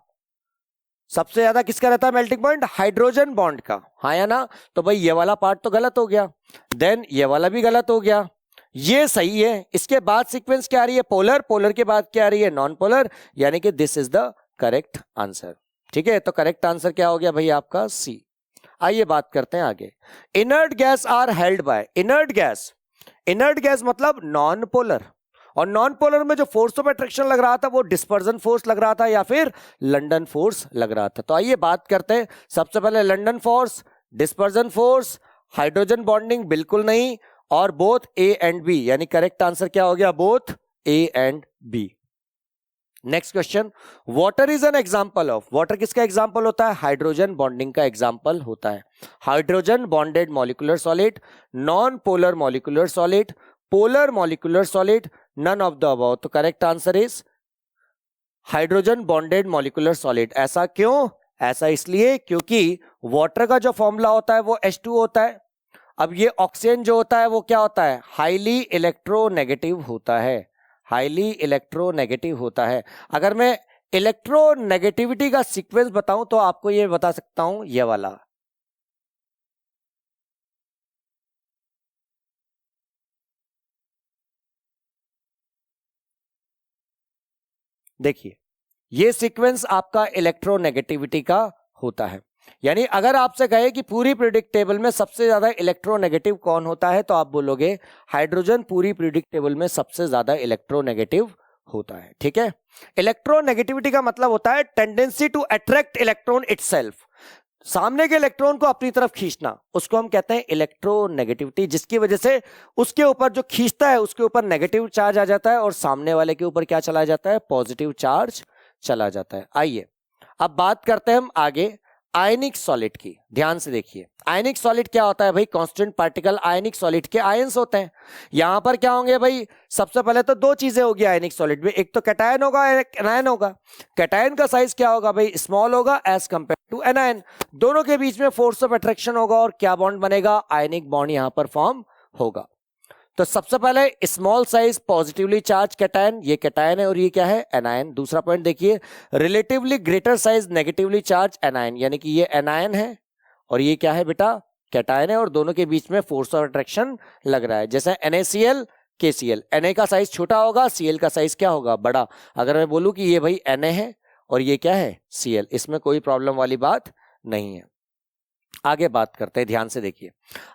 सबसे ज्यादा किसका रहता है मेल्टिंग पॉइंट, हाइड्रोजन बॉन्ड का, हाँ या ना। तो भाई ये वाला पार्ट तो गलत हो गया, देन ये वाला भी गलत हो गया, ये सही है। इसके बाद सीक्वेंस क्या आ रही है, पोलर, पोलर के बाद क्या आ रही है, नॉन पोलर, यानी कि this is the correct answer. ठीक है, तो करेक्ट आंसर क्या हो गया भाई आपका, सी। आइए बात करते हैं आगे। Inert gas are held by, inert gas, inert gas मतलब नॉन पोलर, और नॉन पोलर में जो फोर्स ऑफ अट्रैक्शन लग रहा था वो डिस्पर्जन फोर्स लग रहा था या फिर लंडन फोर्स लग रहा था। तो आइए बात करते हैं। सबसे पहले London force, dispersion force, hydrogen bonding बिल्कुल नहीं, और बोथ ए एंड बी, यानी करेक्ट आंसर क्या हो गया, both A and B. Next question, water is an example of, water किसका एग्जांपल होता है, हाइड्रोजन बॉन्डिंग का एग्जांपल होता है। Hydrogen bonded molecular solid, non polar molecular solid, polar molecular solid, none of the above. तो correct answer is hydrogen bonded molecular solid. ऐसा क्यों, ऐसा इसलिए क्योंकि वाटर का जो फॉर्मूला होता है वो H2 होता है। अब ये ऑक्सीजन जो होता है वो क्या होता है, हाईली इलेक्ट्रोनेगेटिव होता है, हाईली इलेक्ट्रोनेगेटिव होता है। अगर मैं इलेक्ट्रोनेगेटिविटी का सीक्वेंस बताऊं तो आपको ये बता सकता हूं, ये वाला। देखिए ये सीक्वेंस आपका इलेक्ट्रोनेगेटिविटी का होता है। यानी अगर आपसे कहे कि पूरी पीरियोडिक टेबल में सबसे ज्यादा इलेक्ट्रोनेगेटिव कौन होता है, तो आप बोलोगे हाइड्रोजन पूरी पीरियोडिक टेबल में सबसे ज्यादा इलेक्ट्रोनेगेटिव होता है। ठीक है, इलेक्ट्रोनेगेटिविटी का मतलब होता है tendency to attract electron itself, सामने के इलेक्ट्रॉन को अपनी तरफ खींचना, उसको हम कहते हैं इलेक्ट्रोनेगेटिविटी, जिसकी वजह से उसके ऊपर जो खींचता है उसके ऊपर नेगेटिव चार्ज आ जाता है और सामने वाले के ऊपर क्या चला जाता है, पॉजिटिव चार्ज चला जाता है। आइए अब बात करते हैं हम आगे आयनिक सॉलिड की। ध्यान से देखिए, आयनिक सॉलिड क्या होता है भाई, कांस्टेंट पार्टिकल आयनिक सॉलिड के आयंस होते हैं। यहां पर क्या होंगे भाई, सबसे पहले तो दो चीजें होगी आयनिक सॉलिड में, एक तो कैटायन होगा, एक एनायन होगा। कैटायन का साइज क्या होगा भाई, स्मॉल होगा एज कंपेयर टू एनायन। दोनों के बीच में फोर्स ऑफ अट्रैक्शन होगा और क्या बॉन्ड बनेगा, आयनिक बॉन्ड यहां पर फॉर्म होगा। तो सबसे पहले small size positively charge cation, ये कैटायन है और ये क्या है, एनायन। दूसरा पॉइंट देखिए, relatively greater size negatively charge anion, यानी कि ये एनायन है और ये क्या है बेटा, कैटायन है, और दोनों के बीच में फोर्स ऑफ अट्रैक्शन लग रहा है। जैसे NaCl KCl, Na का साइज छोटा होगा, Cl का साइज क्या होगा, बड़ा। अगर मैं बोलूं कि ये भाई Na है और ये क्या है, Cl, इसमें कोई प्रॉब्लम वाली बात नहीं है। आगे बात करते हैं, ध्यान से देखिए।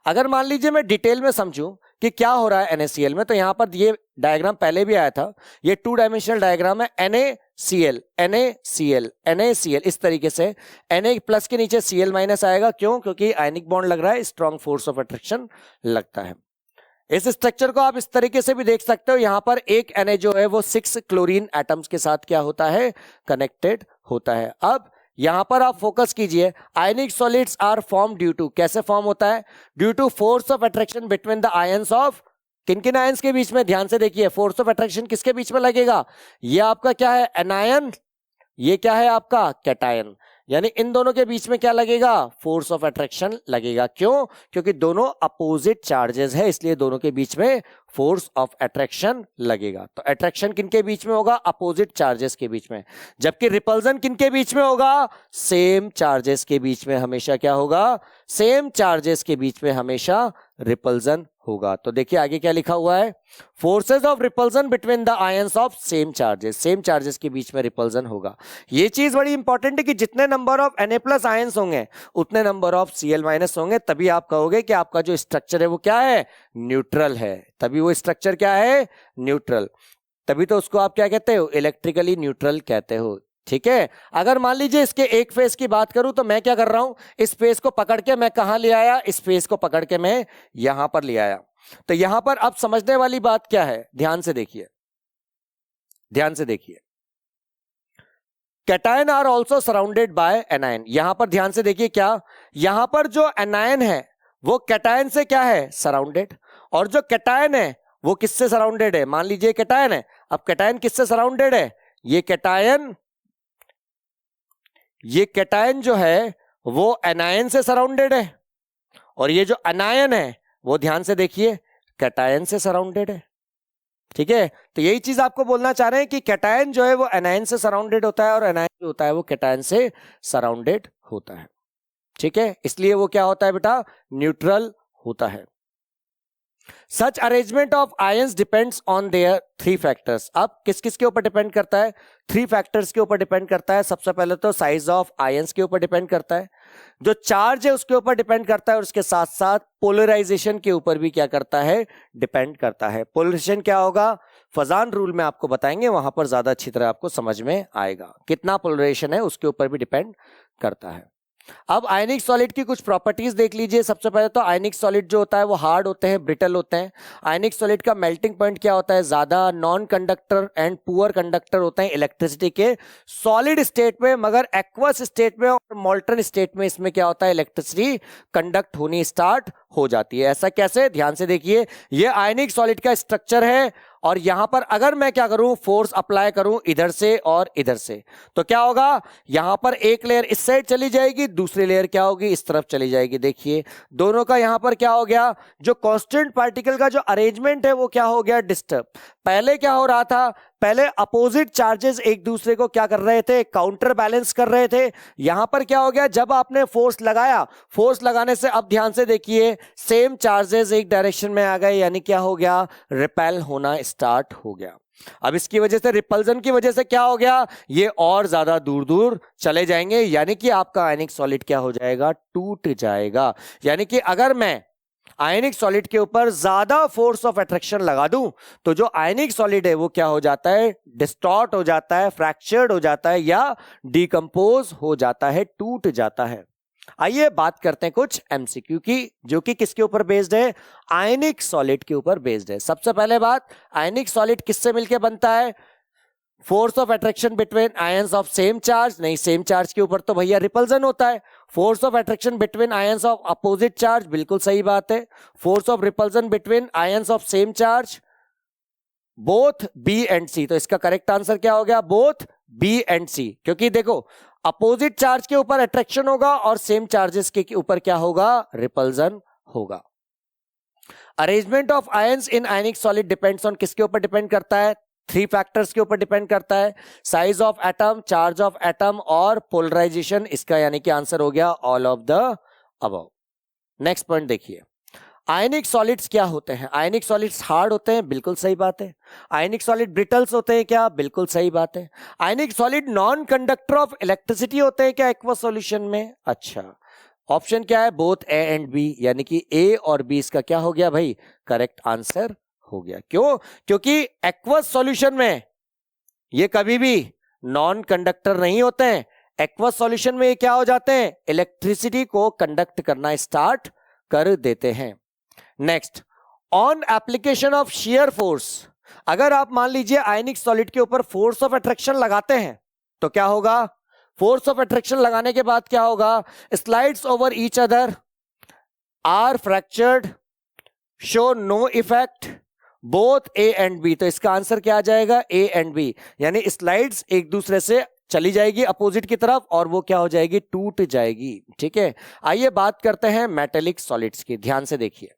अगर मान लीजिए मैं डिटेल में समझूं कि क्या हो रहा है NaCl में, तो यहां पर ये डायग्राम पहले भी आया था, ये 2 डायमेंशनल डायग्राम है, NaCl NaCl NaCl, इस तरीके से Na प्लस के नीचे Cl माइनस आएगा। क्यों, क्योंकि आयनिक बॉन्ड लग रहा है, स्ट्रॉन्ग फोर्स ऑफ अट्रैक्शन लगता है। इस स्ट्रक्चर को आप इस तरीके से भी देख सकते हो, यहां पर एक Na जो है वो 6 क्लोरीन एटम्स के साथ क्या होता है, कनेक्टेड होता है। अब यहां पर आप फोकस कीजिए, ionic solids are form due to, कैसे फॉर्म होता है, due to force of attraction between the ions of, किन किन आयंस के बीच में, ध्यान से देखिए, फोर्स ऑफ अट्रैक्शन किसके बीच में लगेगा, ये आपका क्या है, एनायन, ये क्या है आपका कैटायन। यानी इन दोनों के बीच में क्या लगेगा, फोर्स ऑफ अट्रैक्शन लगेगा। क्यों, क्योंकि दोनों अपोजिट चार्जेस है, इसलिए दोनों के बीच में फोर्स ऑफ अट्रैक्शन लगेगा। तो अट्रैक्शन किनके बीच में होगा, अपोजिट चार्जेस के बीच में, जबकि रिपल्जन किनके बीच में होगा, सेम चार्जेस के बीच में हमेशा क्या होगा, सेम चार्जेस के बीच में हमेशा रिपल्जन होगा। तो देखिए आगे क्या लिखा हुआ है, forces of repulsion between the ions of same charges, same charges के बीच में रिपल्जन होगा। ये चीज बड़ी इंपॉर्टेंट है कि जितने नंबर ऑफ Na+ आयंस होंगे उतने नंबर ऑफ Cl- होंगे, तभी आप कहोगे कि आपका जो स्ट्रक्चर है वो क्या है, न्यूट्रल है। तभी वो स्ट्रक्चर क्या है, न्यूट्रल। तभी तो उसको आप क्या कहते हो, इलेक्ट्रिकली न्यूट्रल कहते हो। ठीक है, अगर मान लीजिए इसके एक फेस की बात करूं तो मैं क्या कर रहा हूं, इस फेस को पकड़ के मैं कहां ले आया, इस फेस को पकड़ के मैं यहां पर ले आया। तो यहां पर अब समझने वाली बात क्या है, ध्यान से देखिए, ध्यान से देखिए। Cation are also surrounded by anion. यहां पर ध्यान से देखिए, क्या यहां पर जो एनायन है वो कैटायन से क्या है, सराउंडेड, और जो कैटायन है वो किससे सराउंडेड है, मान लीजिए कैटायन है, अब कैटायन किससे सराउंडेड है, ये कैटायन जो है वो एनायन से सराउंडेड है, और ये जो अनायन है वो ध्यान से देखिए कैटायन से सराउंडेड है। ठीक है, तो यही चीज आपको बोलना चाह रहे हैं कि कैटायन जो है वो एनायन से सराउंडेड होता है और एनायन जो होता है वो कैटायन से सराउंडेड होता है। ठीक है, इसलिए वो क्या होता है बेटा, न्यूट्रल होता है। सच arrangement of ions depends on their 3 factors. अब किस किस के ऊपर डिपेंड करता है, 3 फैक्टर्स के ऊपर डिपेंड करता है। सबसे पहले तो साइज ऑफ आयंस के ऊपर डिपेंड करता है, जो चार्ज है उसके ऊपर डिपेंड करता है, और उसके साथ साथ पोलराइजेशन के ऊपर भी क्या करता है, डिपेंड करता है। पोलराइजेशन क्या होगा, फजान रूल में आपको बताएंगे, वहां पर ज्यादा अच्छी तरह आपको समझ में आएगा। कितना पोलराइजेशन है उसके ऊपर भी डिपेंड करता है। अब आयनिक सॉलिड की कुछ प्रॉपर्टीज देख लीजिए। सबसे पहले तो आयनिक सॉलिड जो होता है वो हार्ड होते हैं, ब्रिटल होते हैं। आयनिक सॉलिड का मेल्टिंग पॉइंट क्या होता है, ज्यादा। Non conductor and poor conductor होते हैं इलेक्ट्रिसिटी के सॉलिड स्टेट में, मगर एक्वस स्टेट में और मोल्टन स्टेट में इसमें क्या होता है, इलेक्ट्रिसिटी कंडक्ट होनी स्टार्ट हो जाती है। ऐसा कैसे, ध्यान से देखिए, ये आयनिक सॉलिड का स्ट्रक्चर है, और यहां पर अगर मैं क्या करूं, फोर्स अप्लाई करूं इधर से और इधर से, तो क्या होगा, यहां पर एक लेयर इस साइड चली जाएगी, दूसरी लेयर क्या होगी, इस तरफ चली जाएगी। देखिए दोनों का यहां पर क्या हो गया, जो कांस्टेंट पार्टिकल का जो अरेंजमेंट है वो क्या हो गया, डिस्टर्ब। पहले क्या हो रहा था, पहले अपोजिट चार्जेस एक दूसरे को क्या कर रहे थे, काउंटर बैलेंस कर रहे थे। यहां पर क्या हो गया, जब आपने फोर्स लगाया, फोर्स लगाने से अब ध्यान से देखिए सेम चार्जेस एक डायरेक्शन में आ गए, यानी क्या हो गया, रिपेल होना स्टार्ट हो गया। अब इसकी वजह से, रिपल्जन की वजह से क्या हो गया, ये और ज्यादा दूर दूर चले जाएंगे, यानी कि आपका आयनिक सॉलिड क्या हो जाएगा, टूट जाएगा। यानी कि अगर मैं आयनिक सॉलिड के ऊपर ज्यादा फोर्स ऑफ अट्रैक्शन लगा दूं तो जो आयनिक सॉलिड है वो क्या हो जाता है, डिस्टॉर्ट हो जाता है, फ्रैक्चर्ड हो जाता है, या डिकम्पोज हो जाता है, टूट जाता है। आइए बात करते हैं कुछ एमसीक्यू की, जो कि किसके ऊपर बेस्ड है, आयनिक सॉलिड के ऊपर बेस्ड है। सबसे पहले बात, आयनिक सॉलिड किससे मिलकर बनता है, force of attraction between ions of same charge, नहीं सेम चार्ज के ऊपर तो भैया रिपल्जन होता है। Force of attraction between ions of opposite charge, बिल्कुल सही बात है। Force of repulsion between ions of same charge, both B and C. तो इसका करेक्ट आंसर क्या हो गया, बोथ बी एंड सी, क्योंकि देखो अपोजिट चार्ज के ऊपर अट्रैक्शन होगा और सेम चार्जेस के ऊपर क्या होगा, रिपल्जन होगा। Arrangement of ions in ionic solid depends on, किसके ऊपर डिपेंड करता है, 3 फैक्टर्स के ऊपर डिपेंड करता है, size of atom, charge of atom और पोलराइजेशन। इसका यानी कि आंसर हो गया all of the above. Next point देखिए, आयनिक सॉलिड्स क्या होते हैं, आयनिक सॉलिड्स हार्ड होते हैं, बिल्कुल सही बात है। आयनिक सॉलिड ब्रिटल्स होते हैं क्या, बिल्कुल सही बात है। आयनिक solid non conductor of electricity होते हैं क्या एक्वस सॉल्यूशन में, अच्छा ऑप्शन क्या है, बोथ ए एंड बी, यानी कि ए और बी इसका क्या हो गया भाई, करेक्ट आंसर हो गया। क्यों, क्योंकि एक्वस सॉल्यूशन में ये कभी भी नॉन कंडक्टर नहीं होते हैं। एक्वस सॉल्यूशन में ये क्या हो जाते हैं, इलेक्ट्रिसिटी को कंडक्ट करना स्टार्ट कर देते हैं। Next, on application of shear force, अगर आप मान लीजिए आयनिक सॉलिड के ऊपर फोर्स ऑफ अट्रैक्शन लगाते हैं तो क्या होगा, फोर्स ऑफ अट्रैक्शन लगाने के बाद क्या होगा, slides over each other, are fractured, show no effect, both A and B. तो इसका आंसर क्या आ जाएगा, ए एंड बी, यानी स्लाइड्स एक दूसरे से चली जाएगी अपोजिट की तरफ और वो क्या हो जाएगी, टूट जाएगी। ठीक है, आइए बात करते हैं मेटेलिक सॉलिड्स की। ध्यान से देखिए,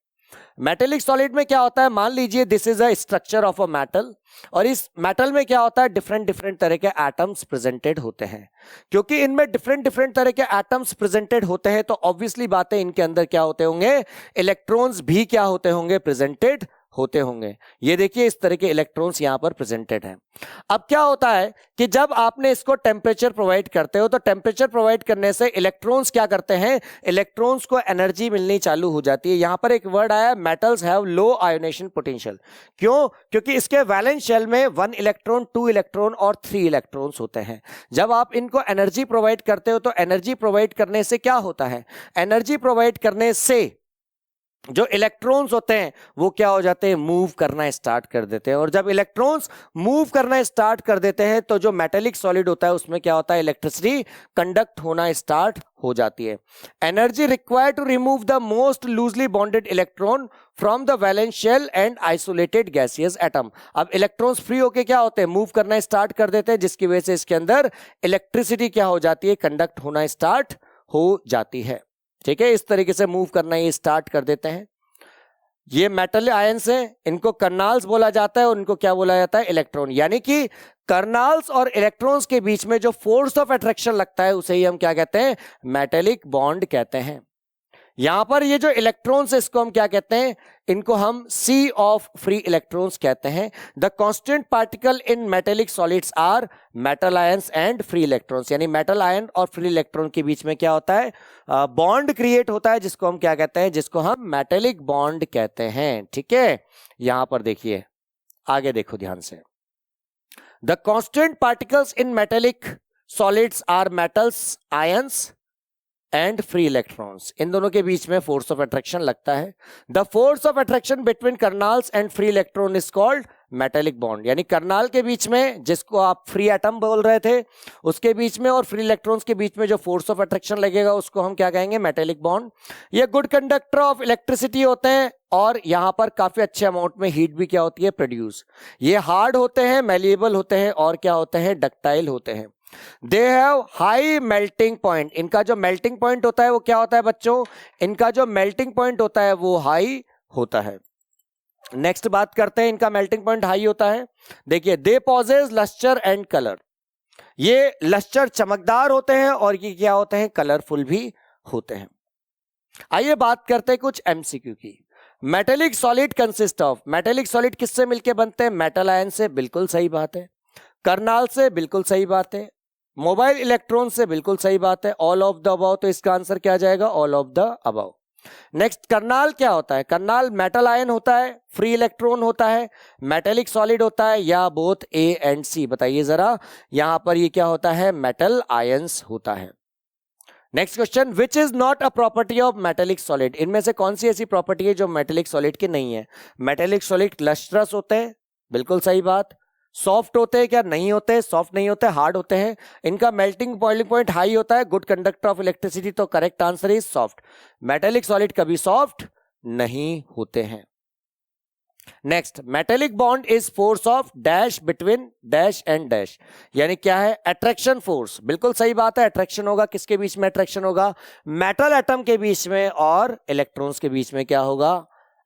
मेटेलिक सॉलिड में क्या होता है, मान लीजिए this is a structure of a metal, और इस मेटल में क्या होता है, डिफरेंट डिफरेंट तरह के एटम्स प्रेजेंटेड होते हैं। क्योंकि इनमें डिफरेंट डिफरेंट तरह के एटम्स प्रेजेंटेड होते हैं तो ऑब्वियसली बात है इनके अंदर क्या होते होंगे, इलेक्ट्रॉन्स भी क्या होते होंगे, प्रेजेंटेड होते होंगे। ये देखिए इस तरह के इलेक्ट्रॉन्स यहां पर प्रेजेंटेड हैं। अब क्या होता है कि जब आपने इसको टेम्परेचर प्रोवाइड करते हो तो टेम्परेचर प्रोवाइड करने से इलेक्ट्रॉन्स क्या करते हैं, इलेक्ट्रॉन्स को एनर्जी मिलनी चालू हो जाती है। यहां पर एक वर्ड आया, metals have low ionisation potential. क्यों, क्योंकि इसके वैलेंस शेल में 1 इलेक्ट्रॉन, 2 इलेक्ट्रॉन और 3 इलेक्ट्रॉन्स होते हैं। जब आप इनको एनर्जी प्रोवाइड करते हो तो एनर्जी प्रोवाइड करने से क्या होता है, एनर्जी प्रोवाइड करने से जो इलेक्ट्रॉन्स होते हैं वो क्या हो जाते हैं, मूव करना स्टार्ट कर देते हैं। और जब इलेक्ट्रॉन्स मूव करना स्टार्ट कर देते हैं तो जो मेटेलिक सॉलिड होता है उसमें क्या होता है, इलेक्ट्रिसिटी कंडक्ट होना स्टार्ट हो जाती है। Energy required to remove the most loosely bonded electron from the valence shell and isolated gaseous atom. अब इलेक्ट्रॉन्स फ्री होके क्या होते हैं, मूव करना स्टार्ट कर देते हैं, जिसकी वजह से इसके अंदर इलेक्ट्रिसिटी क्या हो जाती है, कंडक्ट होना स्टार्ट हो जाती है। ठीक है, इस तरीके से मूव करना ये स्टार्ट कर देते हैं। ये मेटल आयंस हैं, इनको कर्नाल्स बोला जाता है और इनको क्या बोला जाता है, इलेक्ट्रॉन। यानी कि कर्नाल्स और इलेक्ट्रॉन्स के बीच में जो फोर्स ऑफ अट्रैक्शन लगता है उसे ही हम क्या कहते हैं, मेटेलिक बॉन्ड कहते हैं। यहां पर ये जो इलेक्ट्रॉन्स है इसको हम क्या कहते हैं, इनको हम सी ऑफ फ्री इलेक्ट्रॉन्स कहते हैं। The constant particle in metallic solids are metal ions and free electrons. यानी मेटल आयन और फ्री इलेक्ट्रॉन के बीच में क्या होता है, बॉन्ड क्रिएट होता है, जिसको हम क्या कहते हैं, जिसको हम मेटेलिक बॉन्ड कहते हैं। ठीक है, यहां पर देखिए, आगे देखो ध्यान से। The constant particles in metallic solids are metals ions and free electrons. इन दोनों के बीच में फोर्स ऑफ अट्रैक्शन लगता है। The force of attraction between kernels and free electron is called metallic bond. यानी कर्नाल के बीच में, जिसको आप फ्री एटम बोल रहे थे, उसके बीच में और फ्री इलेक्ट्रॉन्स के बीच में जो फोर्स ऑफ अट्रैक्शन लगेगा उसको हम क्या कहेंगे, मेटेलिक बॉन्ड। ये गुड कंडक्टर ऑफ इलेक्ट्रिसिटी होते हैं और यहां पर काफी अच्छे अमाउंट में हीट भी क्या होती है, प्रोड्यूस। ये हार्ड होते हैं, मैलिएबल होते हैं और क्या होते हैं, डक्टाइल होते हैं। They have high melting point. इनका जो मेल्टिंग पॉइंट होता है वो क्या होता है बच्चों, इनका जो मेल्टिंग पॉइंट होता है वो हाई होता है। नेक्स्ट बात करते हैं, इनका मेल्टिंग पॉइंट हाई होता है। देखिए, they possess lustre and colour. ये लस्टर चमकदार होते हैं और ये क्या होते हैं, कलरफुल भी होते हैं। आइए बात करते हैं कुछ एमसीक्यू की। Metallic solid consist of, metallic solid किससे मिलके बनते हैं, मेटल आयन से, बिल्कुल सही बात है। कर्नाल से, बिल्कुल सही बात है। मोबाइल इलेक्ट्रॉन से, बिल्कुल सही बात है। ऑल ऑफ द अबव, तो इसका आंसर क्या आ जाएगा, all of the above. Next, Karnal क्या होता है, कर्नाल मेटल आयन होता है, फ्री इलेक्ट्रॉन होता है, मेटेलिक सॉलिड होता है, या बोथ ए एंड सी, बताइए जरा। यहां पर ये क्या होता है, मेटल आयंस होता है। Next question, which is not a property of metallic solid. इनमें से कौन सी ऐसी प्रॉपर्टी है जो मेटेलिक सॉलिड की नहीं है। मेटेलिक सॉलिड लस्ट्रस होते हैं, बिल्कुल सही बात। सॉफ्ट होते हैं क्या, नहीं होते, सॉफ्ट नहीं होते, हार्ड होते हैं। इनका मेल्टिंग बॉइलिंग पॉइंट हाई होता है, गुड कंडक्टर ऑफ इलेक्ट्रिसिटी, तो correct answer is soft. Metallic solid कभी सॉफ्ट नहीं होते हैं। Next, metallic bond is force of dash between dash and dash. यानी क्या है, अट्रैक्शन फोर्स, बिल्कुल सही बात है। अट्रैक्शन होगा, किसके बीच में अट्रैक्शन होगा, मेटल एटम के बीच में और इलेक्ट्रॉन्स के बीच में क्या होगा,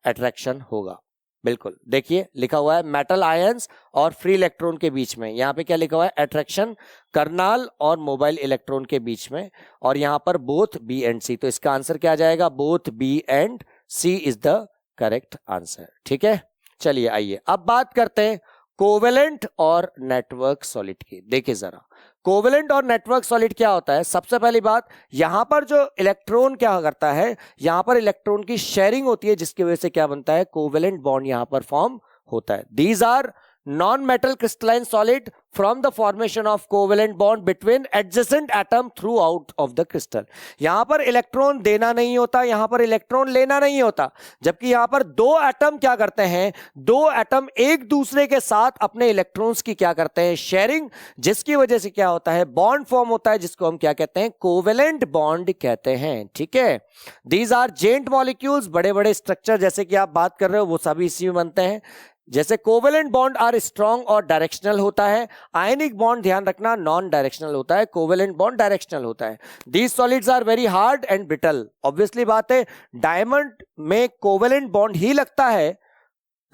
अट्रैक्शन होगा। बिल्कुल, देखिए लिखा हुआ है मेटल आयंस और फ्री इलेक्ट्रॉन के बीच में, यहां पे क्या लिखा हुआ है, अट्रैक्शन कर्नाल और मोबाइल इलेक्ट्रॉन के बीच में, और यहां पर बोथ बी एंड सी, तो इसका आंसर क्या आ जाएगा, both B and C is the correct answer. ठीक है, चलिए आइए अब बात करते हैं कोवेलेंट और नेटवर्क सॉलिड की। देखिए जरा, कोवेलेंट और नेटवर्क सॉलिड क्या होता है। सबसे पहली बात, यहां पर जो इलेक्ट्रॉन क्या करता है, यहां पर इलेक्ट्रॉन की शेयरिंग होती है, जिसकी वजह से क्या बनता है, कोवेलेंट बॉन्ड यहां पर फॉर्म होता है। These are non metal crystalline solid from the formation of covalent bond between adjacent atom throughout of the crystal. यहां पर इलेक्ट्रॉन देना नहीं होता, यहां पर इलेक्ट्रॉन लेना नहीं होता, जबकि यहां पर दो एटम क्या करते हैं, दो एटम एक दूसरे के साथ अपने इलेक्ट्रॉन्स की क्या करते हैं, शेयरिंग, जिसकी वजह से क्या होता है, बॉन्ड फॉर्म होता है, जिसको हम क्या कहते हैं, कोवेलेंट बॉन्ड कहते हैं। ठीक है, दीज आर जेंट मॉलिक्यूल्स, बड़े बड़े स्ट्रक्चर जैसे कि आप बात कर रहे हो वो सभी इसी में बनते हैं। जैसे कोवेलेंट बॉन्ड आर स्ट्रॉन्ग और डायरेक्शनल होता है, आयनिक बॉन्ड ध्यान रखना नॉन डायरेक्शनल होता है, कोवेलेंट बॉन्ड डायरेक्शनल होता है। These solids are very hard and brittle. Obviously बात है, डायमंड में कोवेलेंट बॉन्ड ही लगता है,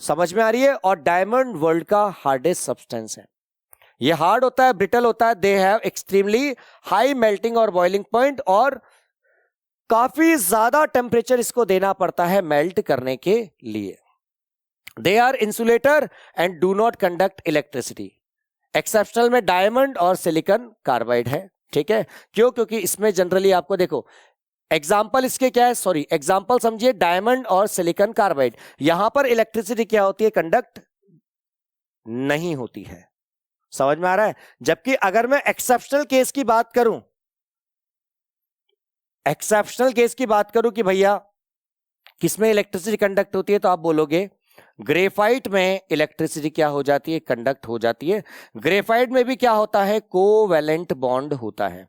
समझ में आ रही है, और डायमंड वर्ल्ड का हार्डेस्ट सब्सटेंस है। ये हार्ड होता है, ब्रिटल होता है, they have extremely high melting और बॉइलिंग पॉइंट, और काफी ज्यादा टेम्परेचर इसको देना पड़ता है मेल्ट करने के लिए। They are insulator and do not conduct electricity. Exceptional में डायमंड और सिलिकॉन कार्बाइड है, ठीक है। क्यों? क्योंकि इसमें जनरली आपको देखो एग्जाम्पल इसके क्या है, सॉरी एग्जाम्पल समझिए, डायमंड और सिलिकॉन कार्बाइड, यहां पर इलेक्ट्रिसिटी क्या होती है, कंडक्ट नहीं होती है, समझ में आ रहा है। जबकि अगर मैं एक्सेप्शनल केस की बात करूं, एक्सेप्शनल केस की बात करूं कि भैया किसमें इलेक्ट्रिसिटी कंडक्ट होती है, तो आप बोलोगे ग्रेफाइट में इलेक्ट्रिसिटी क्या हो जाती है, कंडक्ट हो जाती है। ग्रेफाइट में भी क्या होता है, कोवेलेंट बॉन्ड होता है।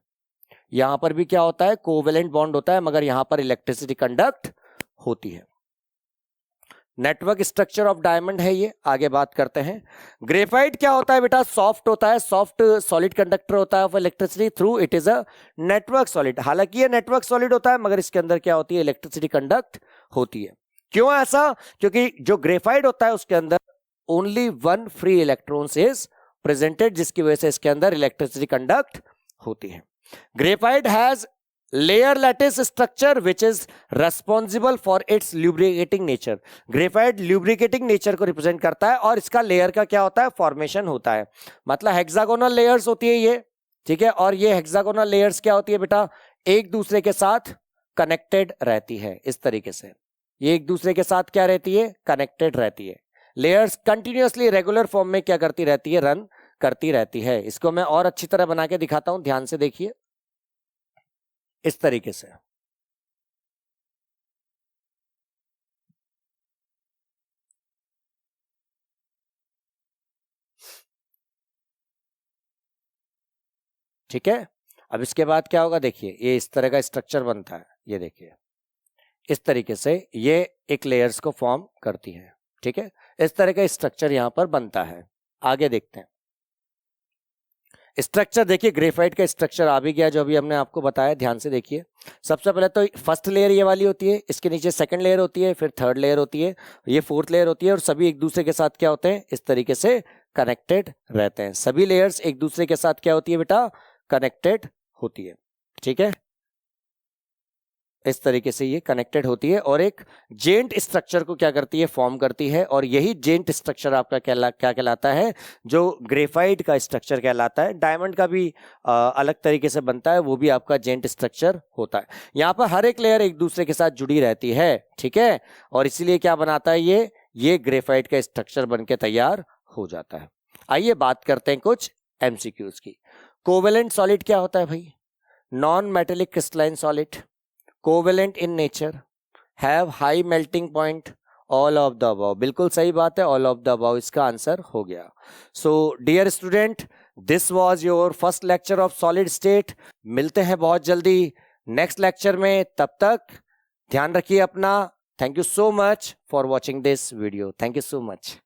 यहां पर भी क्या होता है, कोवेलेंट बॉन्ड होता है, मगर यहां पर इलेक्ट्रिसिटी कंडक्ट होती है। नेटवर्क स्ट्रक्चर ऑफ डायमंड है ये, आगे बात करते हैं। ग्रेफाइट क्या होता है बेटा, सॉफ्ट होता है, सॉफ्ट सॉलिड कंडक्टर होता है of electricity through it is a network solid. हालांकि ये नेटवर्क सॉलिड होता है, मगर इसके अंदर क्या होती है, इलेक्ट्रिसिटी कंडक्ट होती है। क्यों ऐसा? क्योंकि जो ग्रेफाइट होता है उसके अंदर only one free electrons is presented, जिसकी वजह से इसके अंदर इलेक्ट्रिसिटी कंडक्ट होती है। Graphite has layer lattice structure which is responsible for its lubricating nature. Graphite lubricating nature को रिप्रेजेंट करता है, और इसका लेयर का क्या होता है, फॉर्मेशन होता है, मतलब हेक्सागोनल लेयर्स होती है ये, ठीक है। और ये हेक्सागोनल लेयर्स क्या होती है बेटा, एक दूसरे के साथ कनेक्टेड रहती है। इस तरीके से ये एक दूसरे के साथ क्या रहती है, कनेक्टेड रहती है। लेयर्स कंटिन्यूअसली रेगुलर फॉर्म में क्या करती रहती है, रन करती रहती है। इसको मैं और अच्छी तरह बना के दिखाता हूं, ध्यान से देखिए, इस तरीके से। ठीक है। अब इसके बाद क्या होगा, देखिए ये इस तरह का स्ट्रक्चर बनता है, ये देखिए इस तरीके से ये एक लेयर्स को फॉर्म करती है, ठीक है। इस तरह का स्ट्रक्चर यहां पर बनता है। आगे देखते हैं स्ट्रक्चर। देखिए ग्रेफाइट का स्ट्रक्चर आ भी गया जो अभी हमने आपको बताया, ध्यान से देखिए। सबसे पहले तो फर्स्ट लेयर ये वाली होती है, इसके नीचे सेकंड लेयर होती है, फिर थर्ड लेयर होती है, ये फोर्थ लेयर होती है, और सभी एक दूसरे के साथ क्या होते हैं, इस तरीके से कनेक्टेड रहते हैं। सभी लेयर्स एक दूसरे के साथ क्या होती है बेटा, कनेक्टेड होती है, ठीक है। इस तरीके से ये कनेक्टेड होती है और एक जेंट स्ट्रक्चर को क्या करती है, फॉर्म करती है। और यही जेंट स्ट्रक्चर आपका क्या कहलाता है, जो ग्रेफाइट का स्ट्रक्चर कहलाता है। डायमंड का भी अलग तरीके से बनता है, वो भी आपका जेंट स्ट्रक्चर होता है। यहाँ पर हर एक लेयर एक दूसरे के साथ जुड़ी रहती है, ठीक है। और इसीलिए क्या बनाता है ये ग्रेफाइट का स्ट्रक्चर बन के तैयार हो जाता है। आइए बात करते हैं कुछ एमसीक्यूज की। कोवेलेंट सॉलिड क्या होता है भाई, non metallic crystalline solid, covalent in nature, have high melting point, all of the above. बिल्कुल सही बात है, ऑल ऑफ द अबव इसका आंसर हो गया। So dear student, this was your first lecture of solid state. मिलते हैं बहुत जल्दी नेक्स्ट लेक्चर में, तब तक ध्यान रखिए अपना। Thank you so much for watching this video, thank you so much.